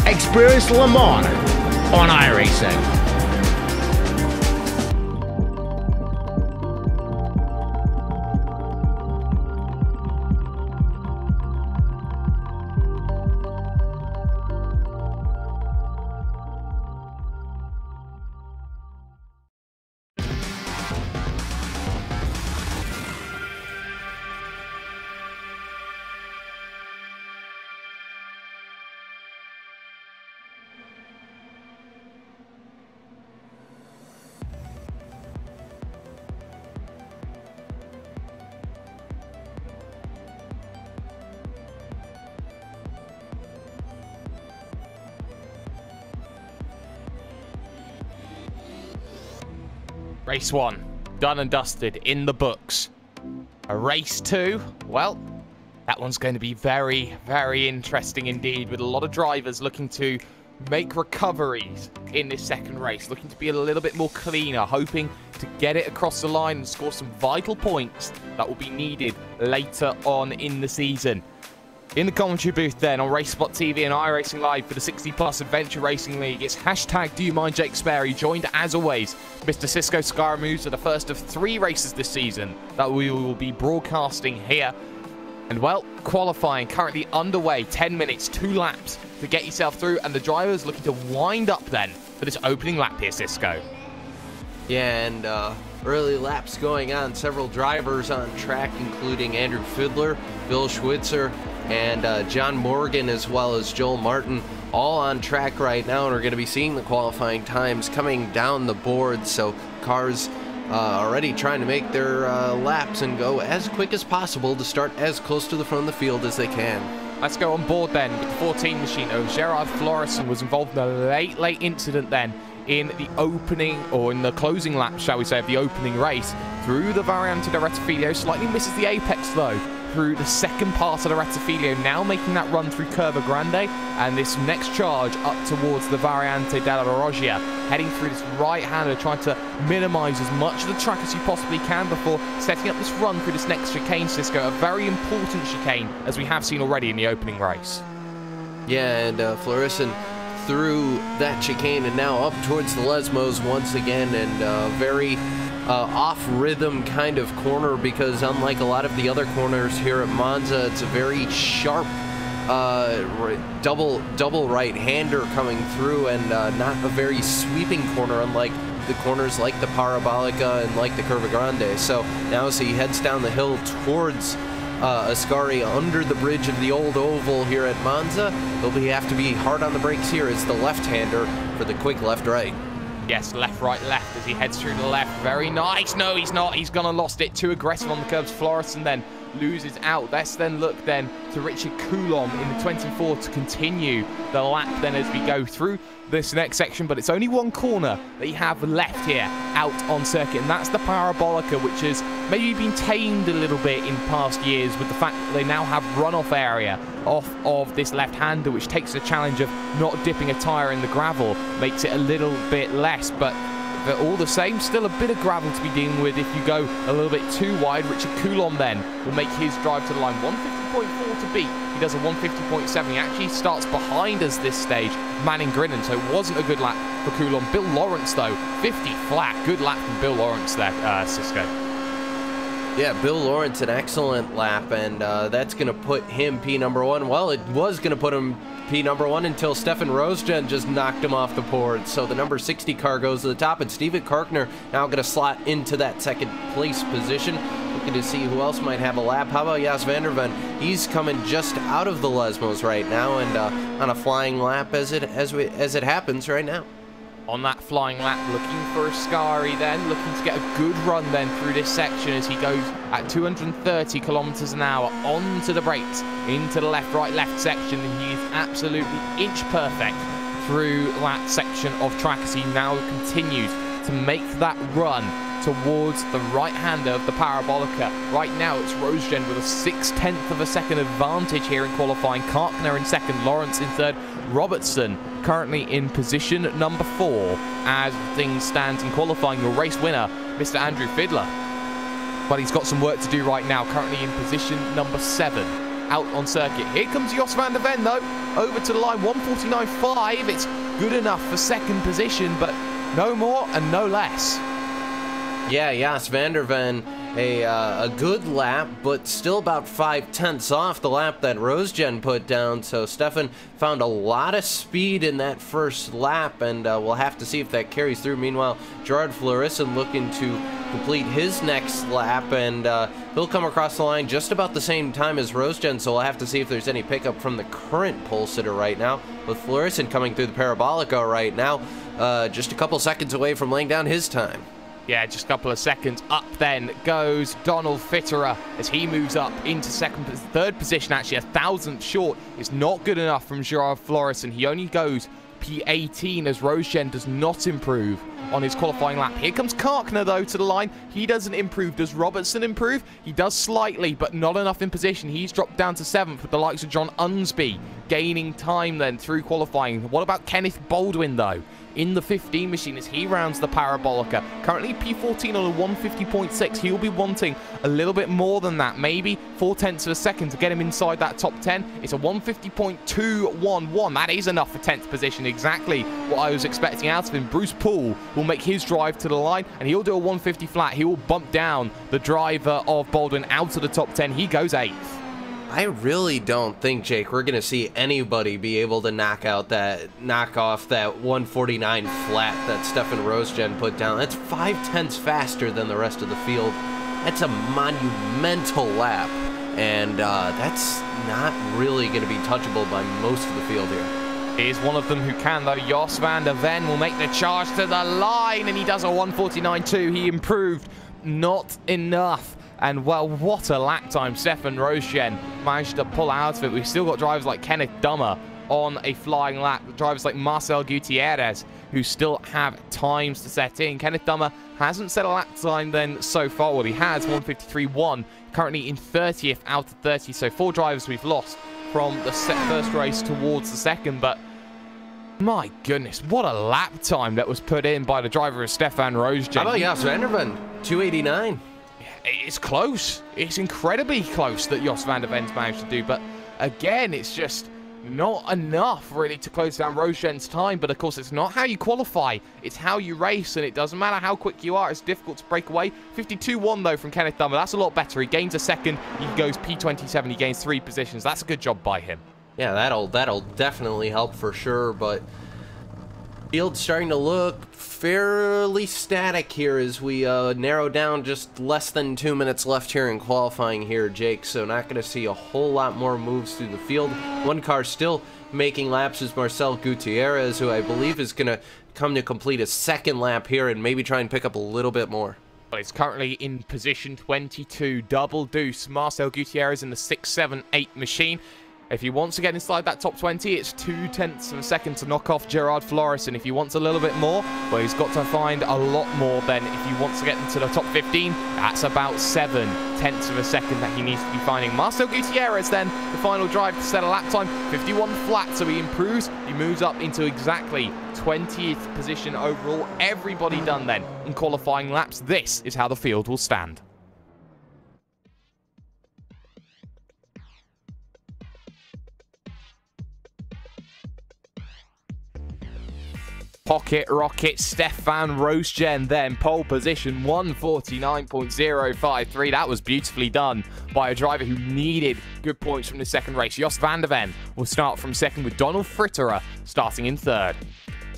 Experience Le Mans on iRacing. Race 1, done and dusted, in the books. A race 2, well, that one's going to be very, very interesting indeed, with a lot of drivers looking to make recoveries in this second race, looking to be a little bit more cleaner, hoping to get it across the line and score some vital points that will be needed later on in the season. In the commentary booth then on RaceSpotTV and iRacing Live for the 60 Plus Adventure Racing League, it's hashtag Do You Mind Jake Sperry, joined as always Mr. Cisco Scaramouche, the first of 3 races this season that we will be broadcasting here. And well, qualifying currently underway, 10 minutes, 2 laps to get yourself through, and the drivers looking to wind up then for this opening lap here, Cisco. Yeah, and early laps going on. Several drivers on track, including Andrew Fiedler, Bill Schwitzer, and John Morgan, as well as Joel Martin, all on track right now, and are going to be seeing the qualifying times coming down the board. So cars already trying to make their laps and go as quick as possible to start as close to the front of the field as they can. Let's go on board then with the 14 machine. Gerard Florison was involved in a late incident then in the opening, or in the closing lap, shall we say, of the opening race through the Variante di Rettifiglio. Slightly misses the apex though through the second part of the Rettifiglio, now making that run through Curva Grande, and this next charge up towards the Variante della Roggia, heading through this right-hander, trying to minimise as much of the track as you possibly can before setting up this run through this next chicane, Cisco, a very important chicane, as we have seen already in the opening race. Yeah, and Florison through that chicane and now up towards the Lesmos once again, and very off-rhythm kind of corner, because unlike a lot of the other corners here at Monza, it's a very sharp double right-hander coming through, and not a very sweeping corner, unlike the corners like the Parabolica and like the Curva Grande. So now as he heads down the hill towards Ascari under the bridge of the old oval here at Monza, he'll have to be hard on the brakes here as the left-hander for the quick left-right. Yes, left, right, left as he heads through the left. Very nice. No, he's not. He's gone and lost it. Too aggressive on the curbs. Florison then loses out. Let's then look then to Richard Coulomb in the 24 to continue the lap then as we go through this next section, but it's only one corner that you have left here out on circuit, and that's the Parabolica, which has maybe been tamed a little bit in past years with the fact that they now have runoff area off of this left-hander, which takes the challenge of not dipping a tyre in the gravel, makes it a little bit less, but all the same, still a bit of gravel to be dealing with if you go a little bit too wide. Richard Coulomb then will make his drive to the line. 150.4 to beat. He does a 150.7. He actually starts behind us this stage, Manning Grinnan, so it wasn't a good lap for Coulomb. Bill Lawrence, though, 50 flat. Good lap from Bill Lawrence there, Cisco. Yeah, Bill Lawrence, an excellent lap, and that's going to put him P1. Well, it was going to put him P1 until Stefan Rosgen just knocked him off the board. So the number 60 car goes to the top, and Steven Karkner now going to slot into that second place position. Looking to see who else might have a lap. How about Jas van der Ven? He's coming just out of the Lesmos right now, and on a flying lap as it happens right now. On that flying lap, looking for Ascari then, looking to get a good run then through this section as he goes at 230 kilometers an hour onto the brakes, into the left-right-left section, and he is absolutely inch perfect through that section of track as he now continues to make that run towards the right-hander of the Parabolica. Right now it's Rosgen with a 6/10 of a second advantage here in qualifying. Karkner in second, Lawrence in third, Robertson currently in position number 4 as things stand in qualifying. Your race winner, Mr. Andrew Fiedler, but he's got some work to do right now, currently in position number 7 out on circuit. Here comes Jos van der Ven though, over to the line, 149.5. It's good enough for second position, but no more and no less. Yeah, Jas van der Ven, a good lap, but still about 5/10 off the lap that Rosgen put down. So Stefan found a lot of speed in that first lap, and we'll have to see if that carries through. Meanwhile, Gerard Fleurisson looking to complete his next lap, and he'll come across the line just about the same time as Rosgen, so we'll have to see if there's any pickup from the current pole sitter right now, with Fleurisson coming through the Parabolica right now, just a couple seconds away from laying down his time. Yeah, just a couple of seconds. Up then goes Donald Fitterer as he moves up into third position, actually, 1,000th short. It's not good enough from Gerard Fleurisson. He only goes P18 as Rosgen does not improve on his qualifying lap. Here comes Karkner, though, to the line. He doesn't improve. Does Robertson improve? He does slightly, but not enough in position. He's dropped down to 7th with the likes of John Unsby gaining time then through qualifying. What about Kenneth Baldwin, though, in the 15 machine as he rounds the Parabolica? Currently P14 on a 150.6. He'll be wanting a little bit more than that, maybe 4/10 of a second to get him inside that top 10. It's a 150.211. That is enough for 10th position, exactly what I was expecting out of him. Bruce Poole will make his drive to the line, and he'll do a 150 flat. He will bump down the driver of Baldwin out of the top 10. He goes 8th. I really don't think, Jake, we're going to see anybody be able to knock off that 149 flat that Stefan Rosgen put down. That's 5/10 faster than the rest of the field. That's a monumental lap, and that's not really going to be touchable by most of the field here. Here's one of them who can, though. Jos van der Ven will make the charge to the line, and he does a 149.2. He improved. Not enough. And, well, what a lap time Stefan Rosgen managed to pull out of it. We've still got drivers like Kenneth Dummer on a flying lap, drivers like Marcel Gutierrez, who still have times to set in. Kenneth Dummer hasn't set a lap time then so far. Well, he has 153.1, currently in 30th out of 30. So 4 drivers we've lost from the first race towards the second. But my goodness, what a lap time that was put in by the driver of Stefan Rosgen. How about Jas van der Ven? 289. It's close. It's incredibly close that Jos van der Ven's managed to do. But again, it's just not enough really to close down Rosgen's time. But of course, it's not how you qualify, it's how you race, and it doesn't matter how quick you are, it's difficult to break away. 52.1 though from Kenneth Dummer. That's a lot better. He gains a second, he goes P27, he gains 3 positions. That's a good job by him. Yeah, that'll definitely help for sure. But field's starting to look fairly static here as we narrow down. Just less than 2 minutes left here in qualifying here, Jake, so not going to see a whole lot more moves through the field. One car still making laps is Marcel Gutierrez, who I believe is going to come to complete a second lap here and maybe try and pick up a little bit more. Well, it's currently in position 22, double deuce. Marcel Gutierrez in the 678 machine. If he wants to get inside that top 20, it's 0.2 of a second to knock off Gerard Flores. And if he wants a little bit more, well, he's got to find a lot more. Then if he wants to get into the top 15, that's about 0.7 of a second that he needs to be finding. Marcel Gutierrez then, the final drive to set a lap time, 51 flat. So he improves, he moves up into exactly 20th position overall. Everybody done then in qualifying laps. This is how the field will stand. Pocket Rocket Stefan Rosgen then pole position 149.053. That was beautifully done by a driver who needed good points from the second race. Jos van der Ven will start from second with Donald Fritterer starting in third.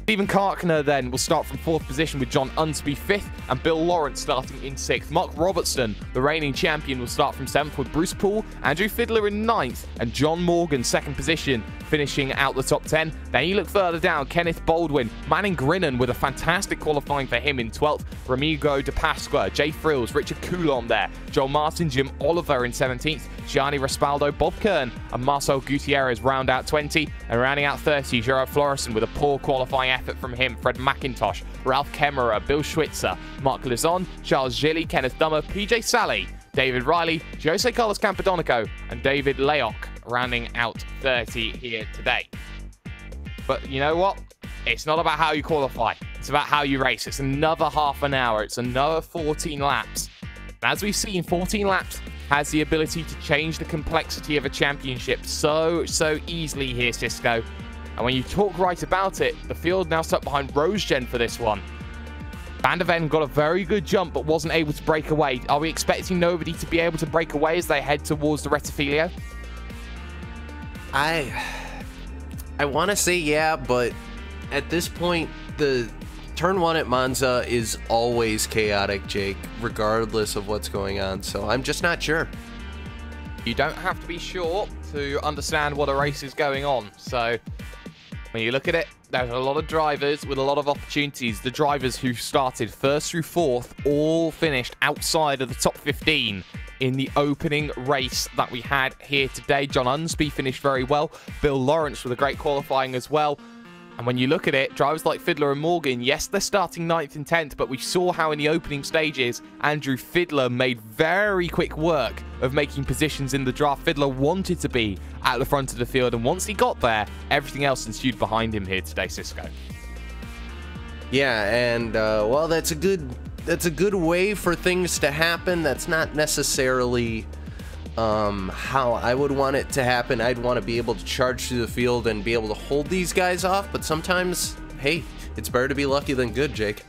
Steven Karkner then will start from fourth position with John Unsby fifth and Bill Lawrence starting in sixth. Mark Robertson, the reigning champion, will start from seventh with Bruce Poole, Andrew Fiddler in ninth, and John Morgan second position, finishing out the top 10. Then you look further down, Kenneth Baldwin, Manning Grinnan with a fantastic qualifying for him in 12th, Ramigo de Pasqua, Jay Frills, Richard Coulomb there, Joel Martin, Jim Oliver in 17th, Gianni Raspaldo, Bob Kern, and Marcel Gutierrez round out 20, and rounding out 30, Gerard Florison with a poor qualifying effort from him, Fred McIntosh, Ralph Kemmerer, Bill Schwitzer, Mark Lizon, Charles Gilly, Kenneth Dummer, PJ Sally, David Riley, Jose Carlos Campodonico, and David Leoc, rounding out 30 here today. But you know what? It's not about how you qualify. It's about how you race. It's another half an hour. It's another 14 laps. As we've seen, 14 laps has the ability to change the complexity of a championship so easily here, Cisco. And when you talk right about it, the field now stuck behind Rosgen for this one. Van der Ven got a very good jump, but wasn't able to break away. Are we expecting nobody to be able to break away as they head towards the Rettifilio? I want to say yeah, but at this point, the turn one at Monza is always chaotic, Jake, regardless of what's going on. So I'm just not sure. You don't have to be sure to understand what a race is going on. So when you look at it, there's a lot of drivers with a lot of opportunities. The drivers who started first through fourth all finished outside of the top 15 in the opening race that we had here today. John Unsby finished very well. Bill Lawrence with a great qualifying as well. And when you look at it, drivers like Fiddler and Morgan, yes, they're starting 9th and 10th, but we saw how in the opening stages, Andrew Fiddler made very quick work of making positions in the draft. Fiddler wanted to be at the front of the field, and once he got there, everything else ensued behind him here today, Cisco. Yeah, and well, that's a good way for things to happen. That's not necessarily how I would want it to happen. I'd want to be able to charge through the field and be able to hold these guys off, but sometimes, hey, it's better to be lucky than good, Jake.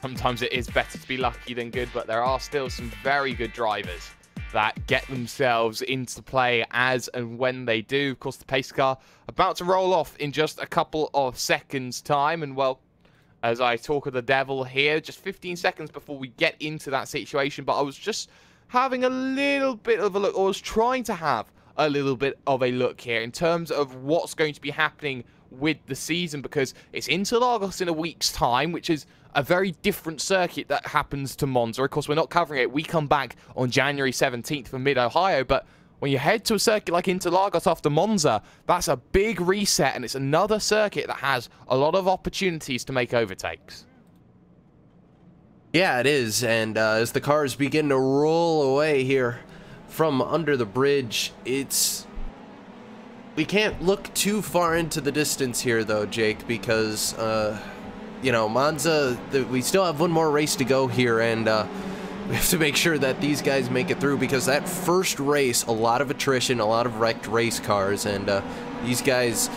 Sometimes it is better to be lucky than good, but there are still some very good drivers that get themselves into play as and when they do. Of course, the pace car about to roll off in just a couple of seconds' time, and well, as I talk of the devil here, just 15 seconds before we get into that situation, but I was just having a little bit of a look, or was trying to have a little bit of a look here in terms of what's going to be happening with the season, because it's Interlagos in a week's time, which is a very different circuit that happens to Monza. Of course, we're not covering it. We come back on January 17th for Mid-Ohio, but when you head to a circuit like Interlagos after Monza, that's a big reset, and it's another circuit that has a lot of opportunities to make overtakes. Yeah, it is, and as the cars begin to roll away here from under the bridge, we can't look too far into the distance here, though, Jake, because, you know, Monza, we still have one more race to go here, and we have to make sure that these guys make it through, because that first race, a lot of attrition, a lot of wrecked race cars, and these guys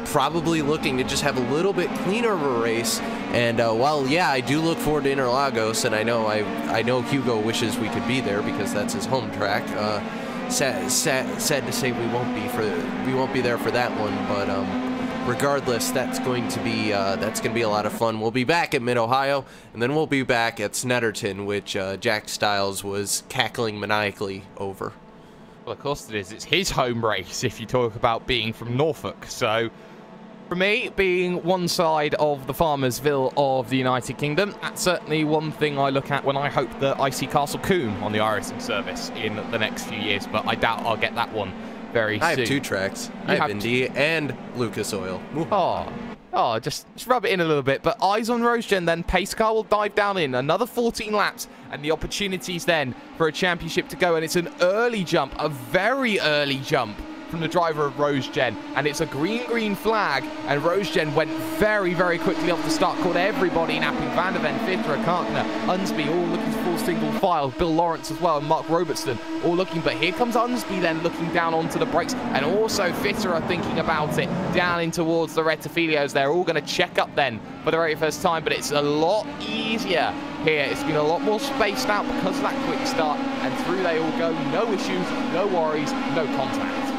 probably looking to just have a little bit cleaner of a race. And while yeah, I do look forward to Interlagos, and I know Hugo wishes we could be there because that's his home track. Sad to say we won't be there for that one, but regardless, that's going to be a lot of fun. We'll be back at Mid-Ohio, and then we'll be back at Snetterton, which Jack Stiles was cackling maniacally over. Well, of course it is. It's his home race if you talk about being from Norfolk. So For me, being one side of the Farmersville of the United Kingdom, that's certainly one thing I look at when I hope that I see Castle Coombe on the iRacing service in the next few years, but I doubt I'll get that one very soon. I have 2 tracks. I have Indy and Lucas Oil. Oh, just rub it in a little bit. But eyes on RaceSgen then. Pace car will dive down in. Another 14 laps. And the opportunities then for a championship to go. And it's an early jump. A very early jump from the driver of RaceSgen. And it's a green flag. And RaceSgen went very, very quickly off the start. Caught everybody napping. Van der Ven, Fitter, Karkner, Unsby all looking full single file. Bill Lawrence as well. And Mark Robertson all looking. But here comes Unsby then looking down onto the brakes. And also Fitter are thinking about it. Down in towards the Rettifilios. They're all going to check up then for the very first time. But it's a lot easier here. It's been a lot more spaced out because of that quick start. And through they all go. No issues, no worries, no contact.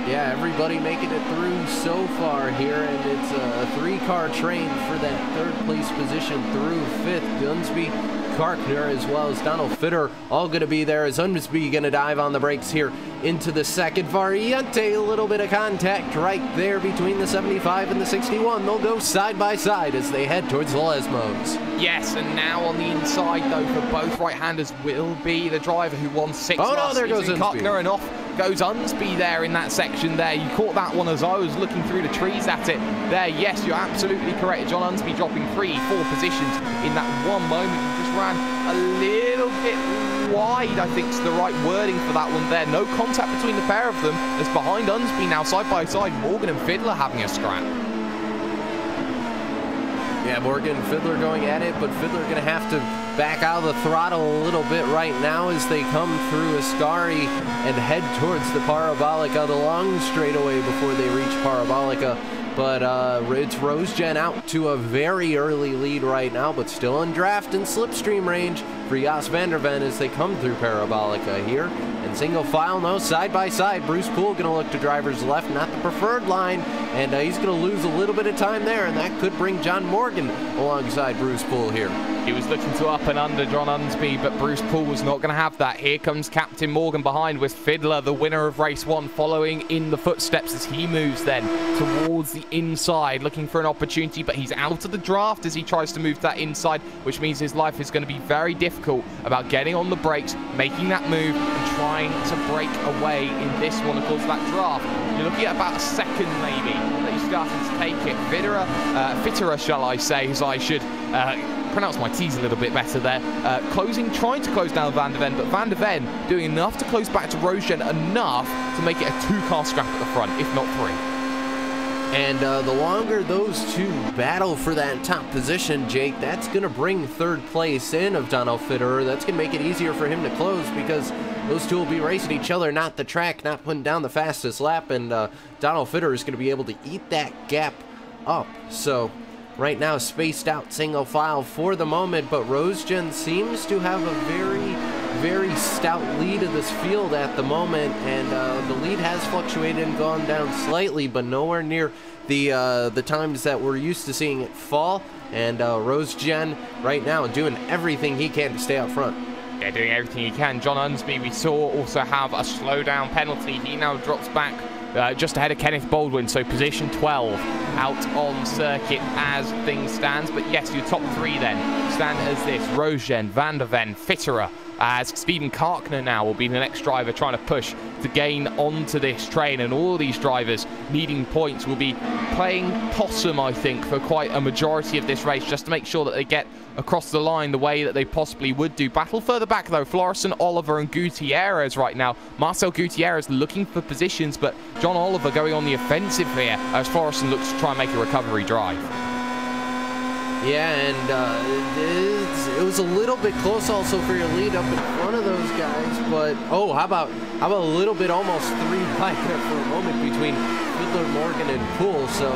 Yeah, everybody making it through so far here, and it's a 3-car train for that 3rd place position through 5th. Dunsby, Karkner, as well as Donald Fitter, all going to be there as Unsby going to dive on the brakes here into the 2nd. Variante, a little bit of contact right there between the 75 and the 61. They'll go side by side as they head towards the Lesmos. Yes, and now on the inside, though, for both right-handers will be the driver who won 6 last there goes season, Karkner, and off goes Unsby there in that section there. You caught that one as I was looking through the trees at it there. Yes, you're absolutely correct. John Unsby dropping 3-4 positions in that one moment. He just ran a little bit wide, I think is the right wording for that one there. No contact between the pair of them. As behind Unsby now, side by side, Morgan and Fiddler having a scrap. Yeah, Morgan and Fiddler going at it, but Fiddler going to have to back out of the throttle a little bit right now as they come through Ascari and head towards the Parabolica, the long straightaway before they reach Parabolica. But it's RaceSgen out to a very early lead right now, but still in draft and slipstream range for Jos van der Ven as they come through Parabolica here. And single file, no, side by side. Bruce Poole going to look to driver's left, not the preferred line. And he's going to lose a little bit of time there, and that could bring John Morgan alongside Bruce Poole here. He was looking to up and under John Unsby, but Bruce Poole was not going to have that. Here comes Captain Morgan behind with Fiddler, the winner of race 1, following in the footsteps as he moves then towards the inside, looking for an opportunity, but he's out of the draft as he tries to move to that inside, which means his life is going to be very difficult about getting on the brakes, making that move, and trying to break away in this one. Of course, that draft, you're looking at about a second maybe that he's starting to take it. Fitterer, shall I say, as I should pronounce my T's a little bit better there. Trying to close down Van der Ven, but Van der Ven doing enough to close back to RaceSgen, enough to make it a 2-car scrap at the front, if not 3. And the longer those two battle for that top position, Jake, that's going to bring 3rd place in of Donald Fitterer. That's going to make it easier for him to close because those two will be racing each other, not the track, not putting down the fastest lap. And Donald Fitterer is going to be able to eat that gap up. So right now, spaced out single file for the moment, but RaceSgen seems to have a very stout lead of this field at the moment, and the lead has fluctuated and gone down slightly, but nowhere near the times that we're used to seeing it fall. And RaceSgen right now doing everything he can to stay out front. Yeah, doing everything he can. John Unsby, we saw, also have a slowdown penalty. He now drops back just ahead of Kenneth Baldwin, so position 12 out on circuit as things stand. But yes, your top 3 then stand as this: RaceSgen, Van der Ven, Fitterer, as Stephen Karkner now will be the next driver trying to push to gain onto this train. And all these drivers needing points will be playing possum, I think, for quite a majority of this race, just to make sure that they get across the line the way that they possibly would do. Battle further back, though, Florison, Oliver, and Gutierrez right now. Marcel Gutierrez looking for positions, but John Oliver going on the offensive here as Florison looks to try and make a recovery drive. Yeah, and it was a little bit close also for your lead up in front of those guys, but oh, how about a little bit almost 3 wide there for a moment between Fiddler, Morgan, and Poole. So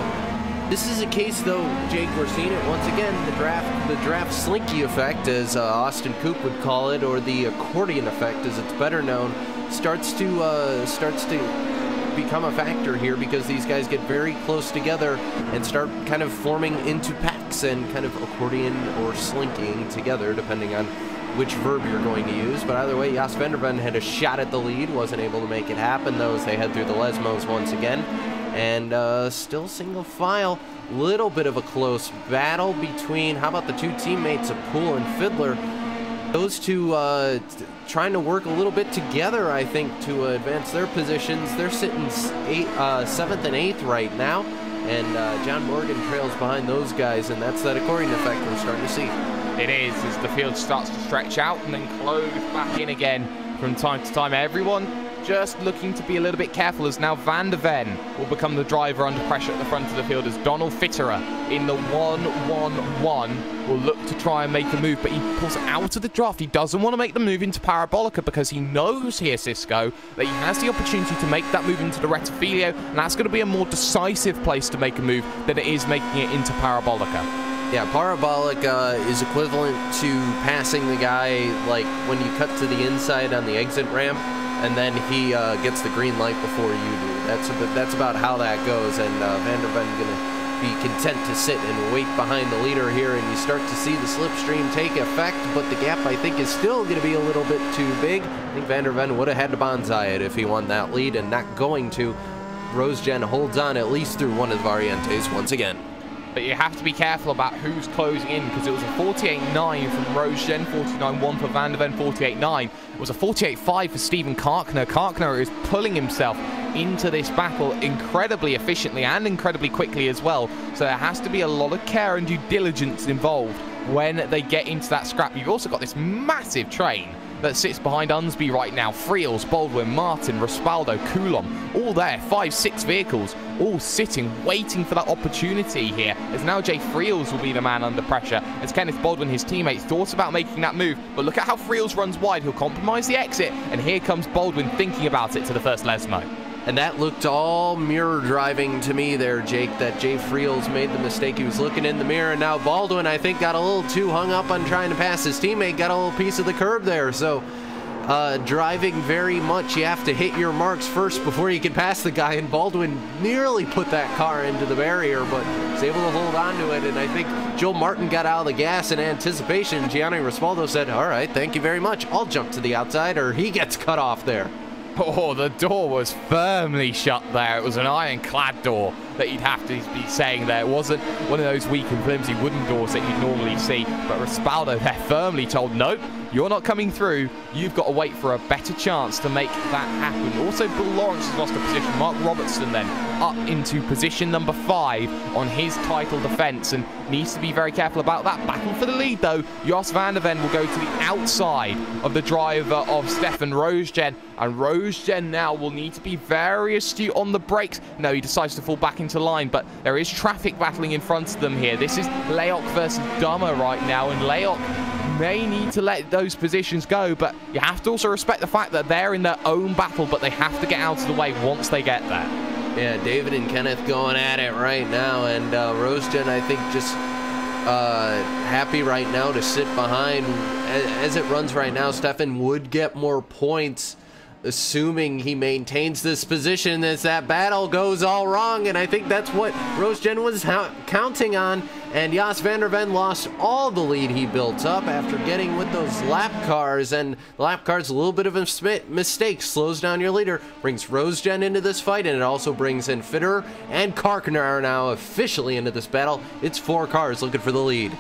this is a case, though, Jake, we're seeing it once again, the draft slinky effect, as Austin Coop would call it, or the accordion effect, as it's better known, starts to become a factor here, because these guys get very close together and start kind of forming into packs and kind of accordion or slinking together, depending on which verb you're going to use. But either way, Jos van der Ven had a shot at the lead, wasn't able to make it happen though, as they head through the Lesmos once again. and still single file. Little bit of a close battle between, how about the two teammates of Poole and Fiddler? Those two trying to work a little bit together, I think, to advance their positions. They're sitting 7th and 8th right now, and John Morgan trails behind those guys, and that's that accordion effect we're starting to see. It is, as the field starts to stretch out and then close back in again from time to time. Everyone just looking to be a little bit careful, as now Van der Ven will become the driver under pressure at the front of the field, as Donald Fitterer in the 1-1-1 will look to try and make a move, but he pulls out of the draft. He doesn't want to make the move into Parabolica because he knows here, Cisco, that he has the opportunity to make that move into the Rettifilio, and that's going to be a more decisive place to make a move than it is making it into Parabolica. Yeah, Parabolica is equivalent to passing the guy like when you cut to the inside on the exit ramp, and then he gets the green light before you do. That's about how that goes, and Van der Ven going to be content to sit and wait behind the leader here, and you start to see the slipstream take effect, but the gap, I think, is still going to be a little bit too big. I think Van der Ven would have had to bonsai it if he won that lead, and not going to. Rosegen holds on at least through one of the Variantes once again. But you have to be careful about who's closing in, because it was a 48.9 from Rosegen, 49.1 for Van der Ven, 48.9. It was a 48.5 for Steven Karkner. Karkner is pulling himself into this battle incredibly efficiently and incredibly quickly as well. So there has to be a lot of care and due diligence involved when they get into that scrap. You've also got this massive train that sits behind Unsby right now. Friels, Baldwin, Martin, Raspaldo, Coulomb, all there, 5-6 vehicles, all sitting, waiting for that opportunity here, as now Jay Friels will be the man under pressure, as Kenneth Baldwin, his teammate, thought about making that move, but look at how Friels runs wide. He'll compromise the exit, and here comes Baldwin thinking about it to the first Lesmo. And that looked all mirror driving to me there, Jake, that Jay Friels made the mistake. He was looking in the mirror, and now Baldwin, I think, got a little too hung up on trying to pass his teammate, got a little piece of the curb there. So driving very much, you have to hit your marks first before you can pass the guy, and Baldwin nearly put that car into the barrier, but was able to hold on to it. And I think Joel Martin got out of the gas in anticipation. Gianni Raspaldo said, all right, thank you very much. I'll jump to the outside, or he gets cut off there. Oh, the door was firmly shut there. It was an ironclad door that you'd have to be saying there. It wasn't one of those weak and flimsy wooden doors that you'd normally see. But Raspaldo there firmly told, nope, you're not coming through. You've got to wait for a better chance to make that happen. Also, Bill Lawrence has lost a position. Mark Robertson then up into position number 5 on his title defense, and needs to be very careful about that. Battle for the lead, though. Jos van der Ven will go to the outside of the driver of Stefan Rosegen, and Rosegen now will need to be very astute on the brakes. No, he decides to fall back into line, but there is traffic battling in front of them here. This is Leok versus Dummer right now, and Leok may need to let those positions go, but you have to also respect the fact that they're in their own battle, but they have to get out of the way once they get there. Yeah, David and Kenneth going at it right now, and Rosegen, I think, just happy right now to sit behind. As it runs right now, Stefan would get more points, assuming he maintains this position as that battle goes all wrong, and I think that's what Rosegen was counting on, and Jos van der Ven lost all the lead he built up after getting with those lap cars, and the lap cars, a little bit of a mistake, slows down your leader, brings Rosegen into this fight, and it also brings in Fitterer and Karkner are now officially into this battle. It's 4 cars looking for the lead.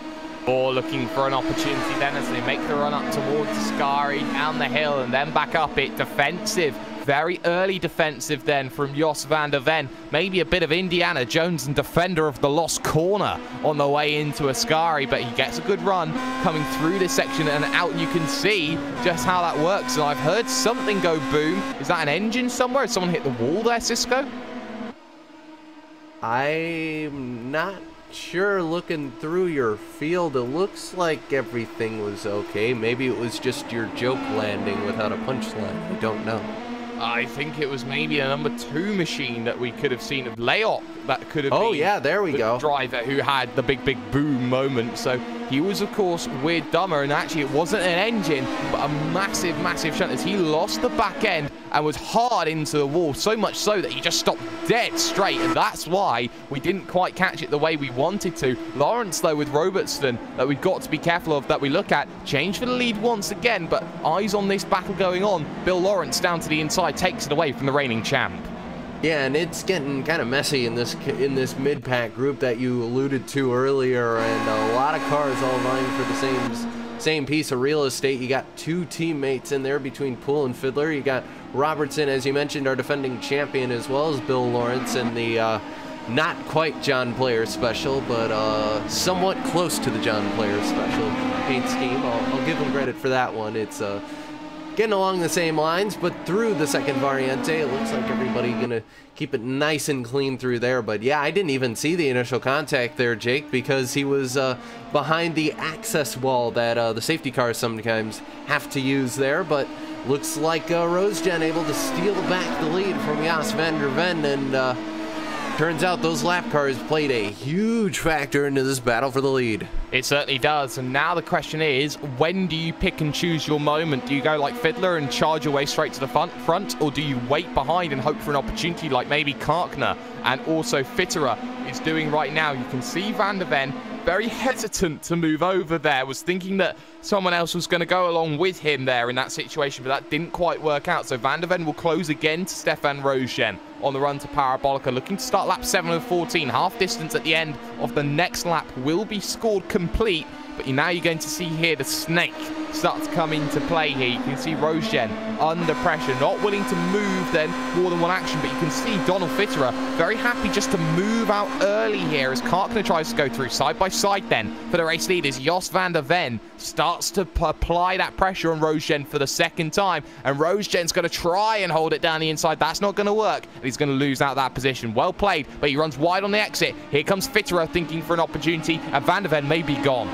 Or looking for an opportunity then as they make the run up towards Ascari, down the hill, and then back up it. Defensive, very early defensive then from Jos van der Ven. Maybe a bit of Indiana Jones and Defender of the Lost Corner on the way into Ascari, but he gets a good run coming through this section and out. You can see just how that works, and I've heard something go boom. Is that an engine somewhere? Has someone hit the wall there, Cisco? I'm not sure. Looking through your field, it looks like everything was okay. Maybe it was just your joke landing without a punchline. I don't know. I think it was maybe a number 2 machine that we could have seen of Leok. That could have been. Oh yeah, there we go. Driver who had the big boom moment. So he was, of course, with Dummer, and actually it wasn't an engine, but a massive shunt as he lost the back end and was hard into the wall, so much so that he just stopped dead straight, and that's why we didn't quite catch it the way we wanted to. Lawrence, though, with Robertson, that we've got to be careful of, that we look at, change for the lead once again, but eyes on this battle going on. Bill Lawrence down to the inside takes it away from the reigning champ. Yeah, and it's getting kind of messy in this mid-pack group that you alluded to earlier, and a lot of cars all vying for the same piece of real estate. You got two teammates in there between Poole and Fiddler. You got Robertson, as you mentioned, our defending champion, as well as Bill Lawrence, and the not quite John Player special, but somewhat close to the John Player special paint scheme. I'll give him credit for that one. It's getting along the same lines, but through the second variante, it looks like everybody gonna keep it nice and clean through there. But yeah, I didn't even see the initial contact there, Jake, because he was behind the access wall that the safety cars sometimes have to use there. But looks like Rosejen able to steal back the lead from Jos van der Ven, and turns out those lap cars played a huge factor into this battle for the lead. It certainly does, and now the question is, when do you pick and choose your moment? Do you go like Fiddler and charge your way straight to the front, or do you wait behind and hope for an opportunity like maybe Karkner and also Fitterer is doing right now? You can see Van der Ven very hesitant to move over there, was thinking that someone else was going to go along with him there in that situation, but that didn't quite work out. So Van der Ven will close again to Stefan Rosejen on the run to Parabolica, looking to start lap 7 of 14. Half distance at the end of the next lap will be scored complete, but now you're going to see here the snake start to come into play here. You can see Rosejen under pressure, not willing to move then more than one action, but you can see Donald Fitterer very happy just to move out early here as Karkner tries to go through side by side then for the race leaders. Jos van der Ven starts to apply that pressure on Rosejen for the second time, and Rosejen's going to try and hold it down the inside. That's not going to work, and he's going to lose out that position. Well played, but he runs wide on the exit. Here comes Fitterer thinking for an opportunity, and Van der Ven may be gone.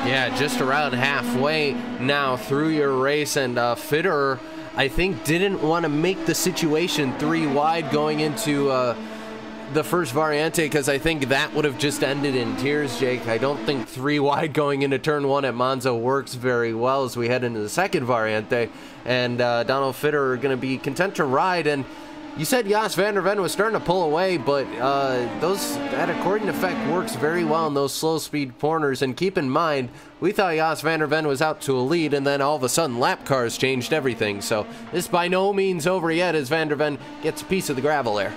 Yeah, just around halfway now through your race, and Fitterer, I think, didn't want to make the situation 3 wide going into the first variante, because I think that would have just ended in tears, Jake. I don't think 3 wide going into turn 1 at Monza works very well as we head into the second variante, and Donald Fitterer going to be content to ride. And you said Jos van der Ven was starting to pull away, but that according effect works very well in those slow speed corners. And keep in mind, we thought Jos van der Ven was out to a lead, and then all of a sudden lap cars changed everything. So this by no means over yet as Van der Ven gets a piece of the gravel there.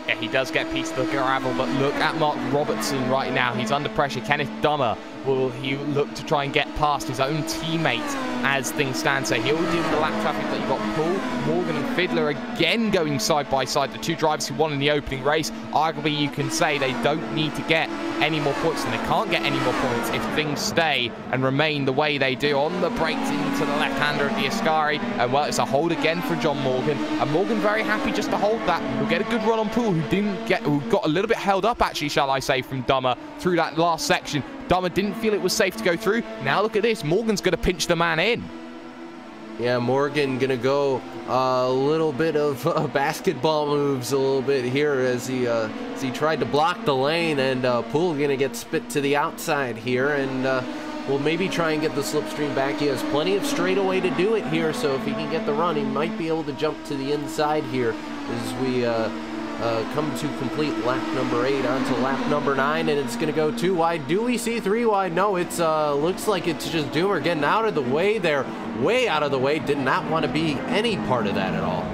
Yeah, he does get a piece of the gravel, but look at Mark Robertson right now. He's under pressure. Kenneth Dummer will he look to try and get past his own teammate as things stand. So he'll deal with the lap traffic, but you've got Poole, Morgan and Fiddler again going side by side, the two drivers who won in the opening race. Arguably, you can say they don't need to get any more points, and they can't get any more points if things stay and remain the way they do. On the brakes into the left-hander of the Ascari, and well, it's a hold again for John Morgan, and Morgan very happy just to hold that. He'll get a good run on Poole, who got a little bit held up, actually, shall I say, from Dummer through that last section. Dummer didn't feel it was safe to go through. Now look at this, Morgan's going to pinch the man in. Yeah, Morgan gonna go a little bit of basketball moves a little bit here as he tried to block the lane, and Poole gonna get spit to the outside here, and will maybe try and get the slipstream back. He has plenty of straightaway to do it here, so if he can get the run, he might be able to jump to the inside here as we come to complete lap number 8 onto lap number 9, and it's going to go 2 wide. Do we see 3 wide? No, it's looks like it's just Doomer getting out of the way there, way out of the way. Did not want to be any part of that at all.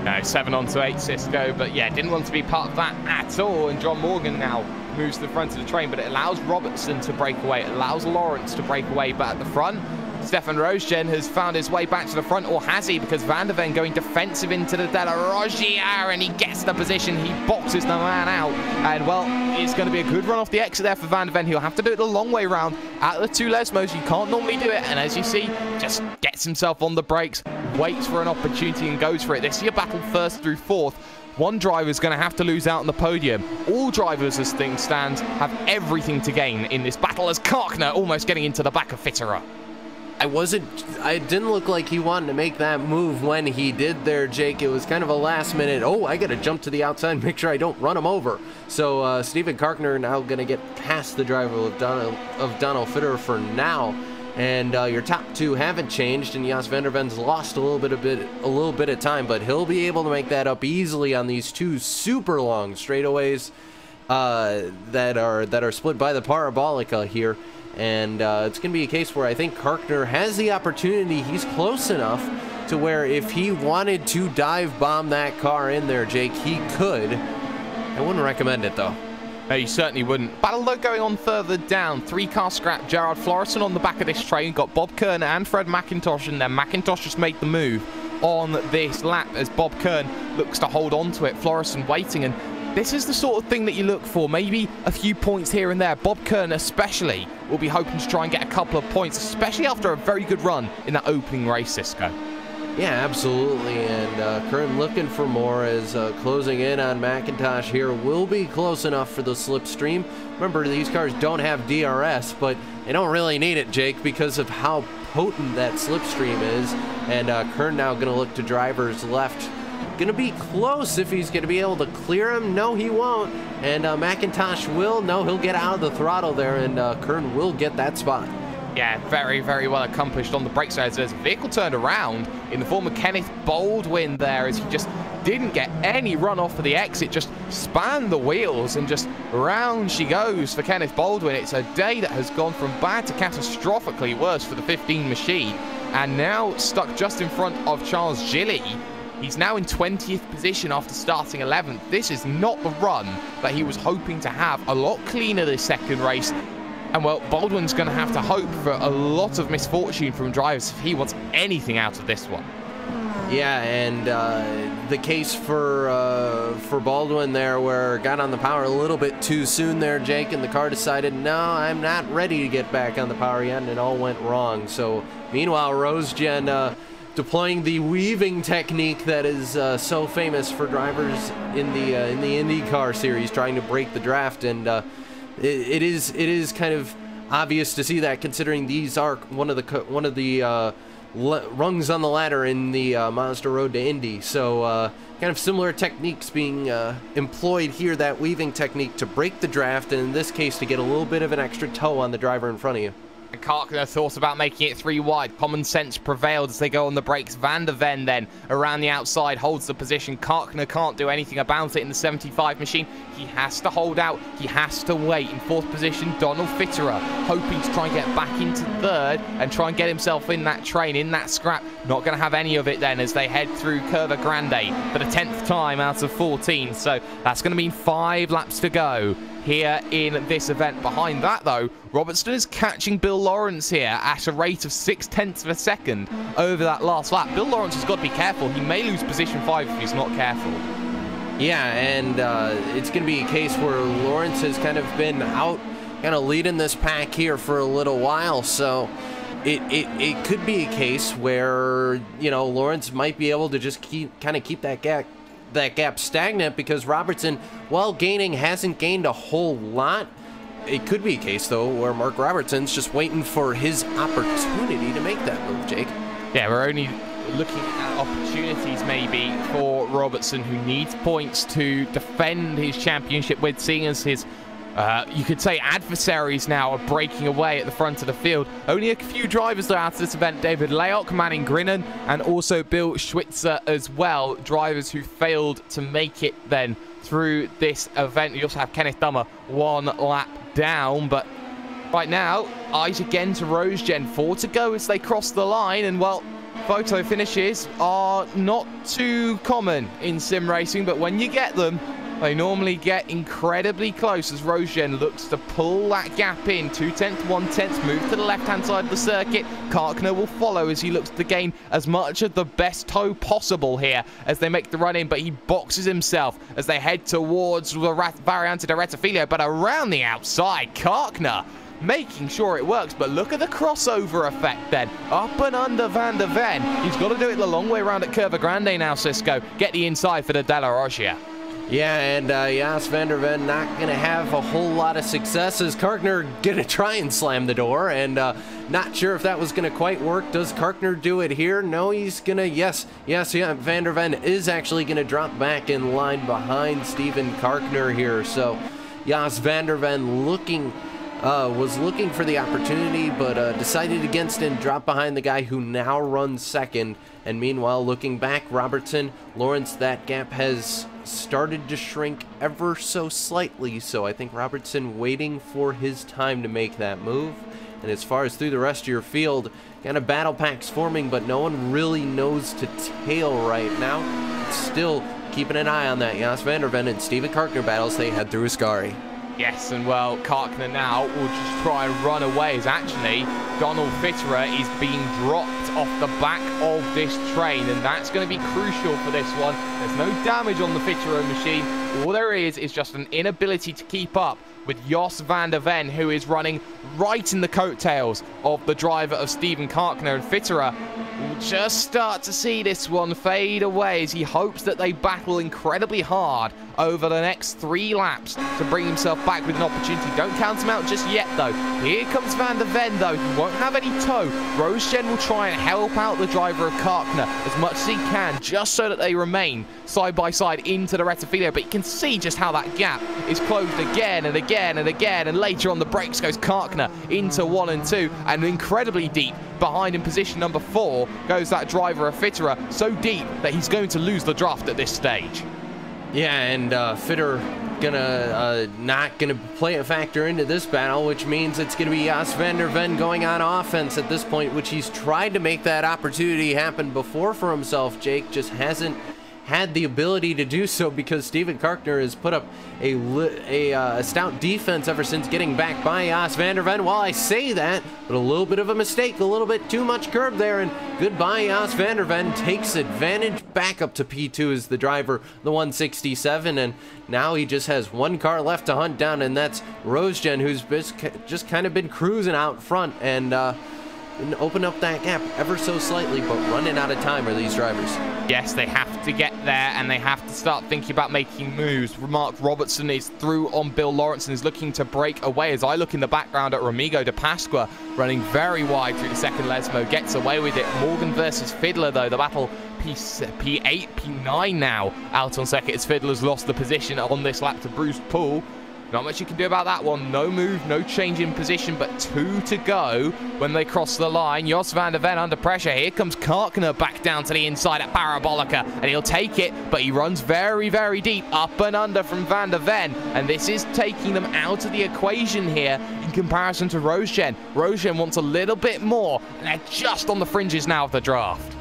No, 7 onto 8 Cisco, but yeah, didn't want to be part of that at all. And John Morgan now moves to the front of the train, but it allows Robertson to break away. It allows Lawrence to break away, but at the front, Stefan Rosejen has found his way back to the front, or has he? Because Van der Ven going defensive into the Della Roggia, and he gets the position. He boxes the man out, and well, it's going to be a good run off the exit there for Van der Ven. He'll have to do it the long way round at the 2 Lesmos. You can't normally do it, and as you see, just gets himself on the brakes, waits for an opportunity and goes for it. They see a battle first through 4th. One driver is going to have to lose out on the podium. All drivers, as things stand, have everything to gain in this battle, as Karkner almost getting into the back of Fitterer. It didn't look like he wanted to make that move when he did there, Jake. It was kind of a last minute, oh, I got to jump to the outside and make sure I don't run him over. So Stephen Karkner now going to get past the driver of Donald Fitterer for now. And your top 2 haven't changed, and Jos van der Ven's lost a little bit of time, but he'll be able to make that up easily on these 2 super long straightaways that are split by the Parabolica here. And it's going to be a case where I think Karkner has the opportunity. He's close enough to where if he wanted to dive bomb that car in there, Jake, he could. I wouldn't recommend it, though. No, you certainly wouldn't. Battle though going on further down. 3-car scrap. Gerard Florison on the back of this train. Got Bob Kern and Fred McIntosh, and then McIntosh just made the move on this lap as Bob Kern looks to hold on to it. Florison waiting, and this is the sort of thing that you look for. Maybe a few points here and there. Bob Kern especially will be hoping to try and get a couple of points, especially after a very good run in that opening race, Cisco. Yeah, absolutely, and Kern looking for more as closing in on McIntosh here will be close enough for the slipstream. Remember, these cars don't have DRS, but they don't really need it, Jake, because of how potent that slipstream is, and Kern now going to look to driver's left. Going to be close if he's going to be able to clear him. No, he won't, and McIntosh will. No, he'll get out of the throttle there, and Kern will get that spot. Yeah, very, very well accomplished on the brake side. There's a vehicle turned around in the form of Kenneth Baldwin there as he just didn't get any run off of the exit, just spanned the wheels, and just round she goes for Kenneth Baldwin. It's a day that has gone from bad to catastrophically worse for the 15 machine, and now stuck just in front of Charles Gilly. He's now in 20th position after starting 11th. This is not the run that he was hoping to have. A lot cleaner this second race. And, well, Baldwin's going to have to hope for a lot of misfortune from drivers if he wants anything out of this one. Yeah, and the case for Baldwin there, where got on the power a little bit too soon there, Jake, and the car decided, no, I'm not ready to get back on the power yet, and it all went wrong. So, meanwhile, RoseGen deploying the weaving technique that is so famous for drivers in the IndyCar series, trying to break the draft, and it is kind of obvious to see that, considering these are one of the rungs on the ladder in the Mazda Road to Indy. So kind of similar techniques being employed here, that weaving technique to break the draft, and in this case to get a little bit of an extra toe on the driver in front of you. And Karkner thought about making it 3 wide. Common sense prevailed as they go on the brakes. Van der Ven then around the outside holds the position. Karkner can't do anything about it in the 75 machine. He has to hold out. He has to wait. In 4th position, Donald Fitterer hoping to try and get back into 3rd and try and get himself in that train, in that scrap. Not going to have any of it then as they head through Curva Grande for the 10th time out of 14. So that's going to mean 5 laps to go here in this event. Behind that, though, Robertson is catching Bill Lawrence here at a rate of 0.6 of a second over that last lap. Bill Lawrence has got to be careful. He may lose position 5 if he's not careful. Yeah, and it's going to be a case where Lawrence has kind of been out, kind of leading this pack here for a little while. So it could be a case where, you know, Lawrence might be able to just keep that gap stagnant, because Robertson, while gaining, hasn't gained a whole lot. It could be a case, though, where Mark Robertson's just waiting for his opportunity to make that move, Jake. Yeah, we're only looking at opportunities maybe for Robertson, who needs points to defend his championship with, seeing as his you could say adversaries now are breaking away at the front of the field. Only a few drivers though out of this event. David Layok, Manning Grinnan, and also Bill Schwitzer as well. Drivers who failed to make it then through this event. You also have Kenneth Dummer 1 lap down, but right now, eyes again to RoseGen. 4 to go as they cross the line, and well, photo finishes are not too common in sim racing, but when you get them, they normally get incredibly close as RoseGen looks to pull that gap in. 0.2, 0.1, move to the left-hand side of the circuit. Karkner will follow as he looks to gain as much of the best toe possible here as they make the run in, but he boxes himself as they head towards the Variante de Rettifilo, but around the outside, Karkner making sure it works, but look at the crossover effect then. Up and under Van der Ven. He's got to do it the long way around at Curva Grande now, Cisco. Get the inside for the Della Roggia. Yeah, and Jas van der Ven not going to have a whole lot of success as Karkner going to try and slam the door, and not sure if that was going to quite work. Does Karkner do it here? No, he's going to, yes, Van der Ven is actually going to drop back in line behind Steven Karkner here. So Jas van der Ven was looking for the opportunity, but decided against it and dropped behind the guy who now runs second. And meanwhile, looking back, Robertson, Lawrence, that gap has started to shrink ever so slightly. So I think Robertson waiting for his time to make that move. And as far as through the rest of your field, kind of battle packs forming, but no one really knows to tail right now. It's still keeping an eye on that Jos van der Ven and Steven Karkner battles they head through Ascari. Yes, and well, Karkner now will just try and run away as actually Donald Fitterer is being dropped off the back of this train, and that's going to be crucial for this one. There's no damage on the Fitterer machine. All there is just an inability to keep up with Jos van der Ven, who is running right in the coattails of the driver of Steven Karkner, and Fitterer will just start to see this one fade away as he hopes that they battle incredibly hard over the next 3 laps to bring himself back with an opportunity. Don't count him out just yet, though. Here comes Van der Ven, though. He won't have any tow. Roosjen will try and help out the driver of Karkner as much as he can, just so that they remain side by side into the Rettifilo. But you can see just how that gap is closed again and again and again. And later on the brakes goes Karkner into 1 and 2, and incredibly deep behind in position number 4 goes that driver of Fitterer, so deep that he's going to lose the draft at this stage. Yeah, and Fitterer not gonna play a factor into this battle, which means it's gonna be Jos van der Ven going on offense at this point, which he's tried to make that opportunity happen before for himself. Jake just hasn't had the ability to do so because Steven Karkner has put up a stout defense ever since getting back by Jos van der Ven. While I say that, but a little bit of a mistake, a little bit too much curb there, and goodbye Jos van der Ven takes advantage back up to P2 as the driver, the 167, and now he just has 1 car left to hunt down, and that's Roosjen, who's just kind of been cruising out front and open up that gap ever so slightly, but running out of time are these drivers. Yes, they have to get there, and they have to start thinking about making moves. Mark Robertson is through on Bill Lawrence and is looking to break away. As I look in the background at Ramigo de Pasqua, running very wide through the second Lesmo, gets away with it. Morgan versus Fiddler, though, the battle P8, P9 now out on second as Fiddler's lost the position on this lap to Bruce Poole. Not much you can do about that one. No move, no change in position, but 2 to go when they cross the line. Jos van der Ven under pressure. Here comes Karkner back down to the inside at Parabolica, and he'll take it, but he runs very, very deep, up and under from Van der Ven, and this is taking them out of the equation here in comparison to Roosjen. Roosjen wants a little bit more, and they're just on the fringes now of the draft.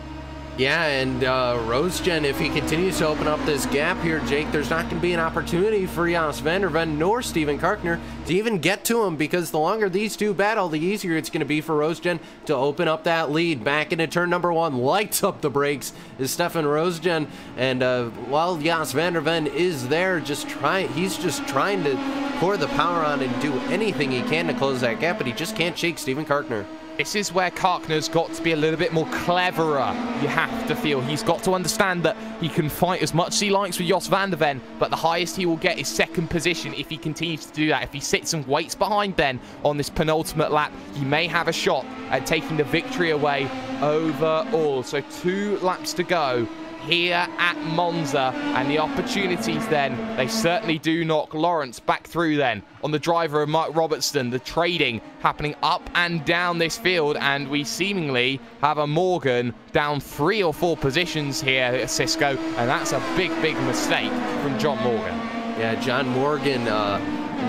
Yeah, and Roosjen, if he continues to open up this gap here, Jake, there's not going to be an opportunity for Jos van der Ven nor Steven Karkner to even get to him, because the longer these two battle, the easier it's going to be for Roosjen to open up that lead. Back into turn number 1, lights up the brakes is Stefan Roosjen, and while Jos van der Ven is there, he's just trying to pour the power on and do anything he can to close that gap, but he just can't shake Steven Karkner. This is where Karkner's got to be a little bit more cleverer, you have to feel. He's got to understand that he can fight as much as he likes with Jos van der Ven, but the highest he will get is second position if he continues to do that. If he sits and waits behind Ben on this penultimate lap, he may have a shot at taking the victory away overall. So 2 laps to go here at Monza, and the opportunities then, they certainly do knock Lawrence back through then on the driver of Mark Robertson. The trading happening up and down this field, and we seemingly have a Morgan down 3 or 4 positions here at Cisco, and that's a big, big mistake from John Morgan. Yeah, John Morgan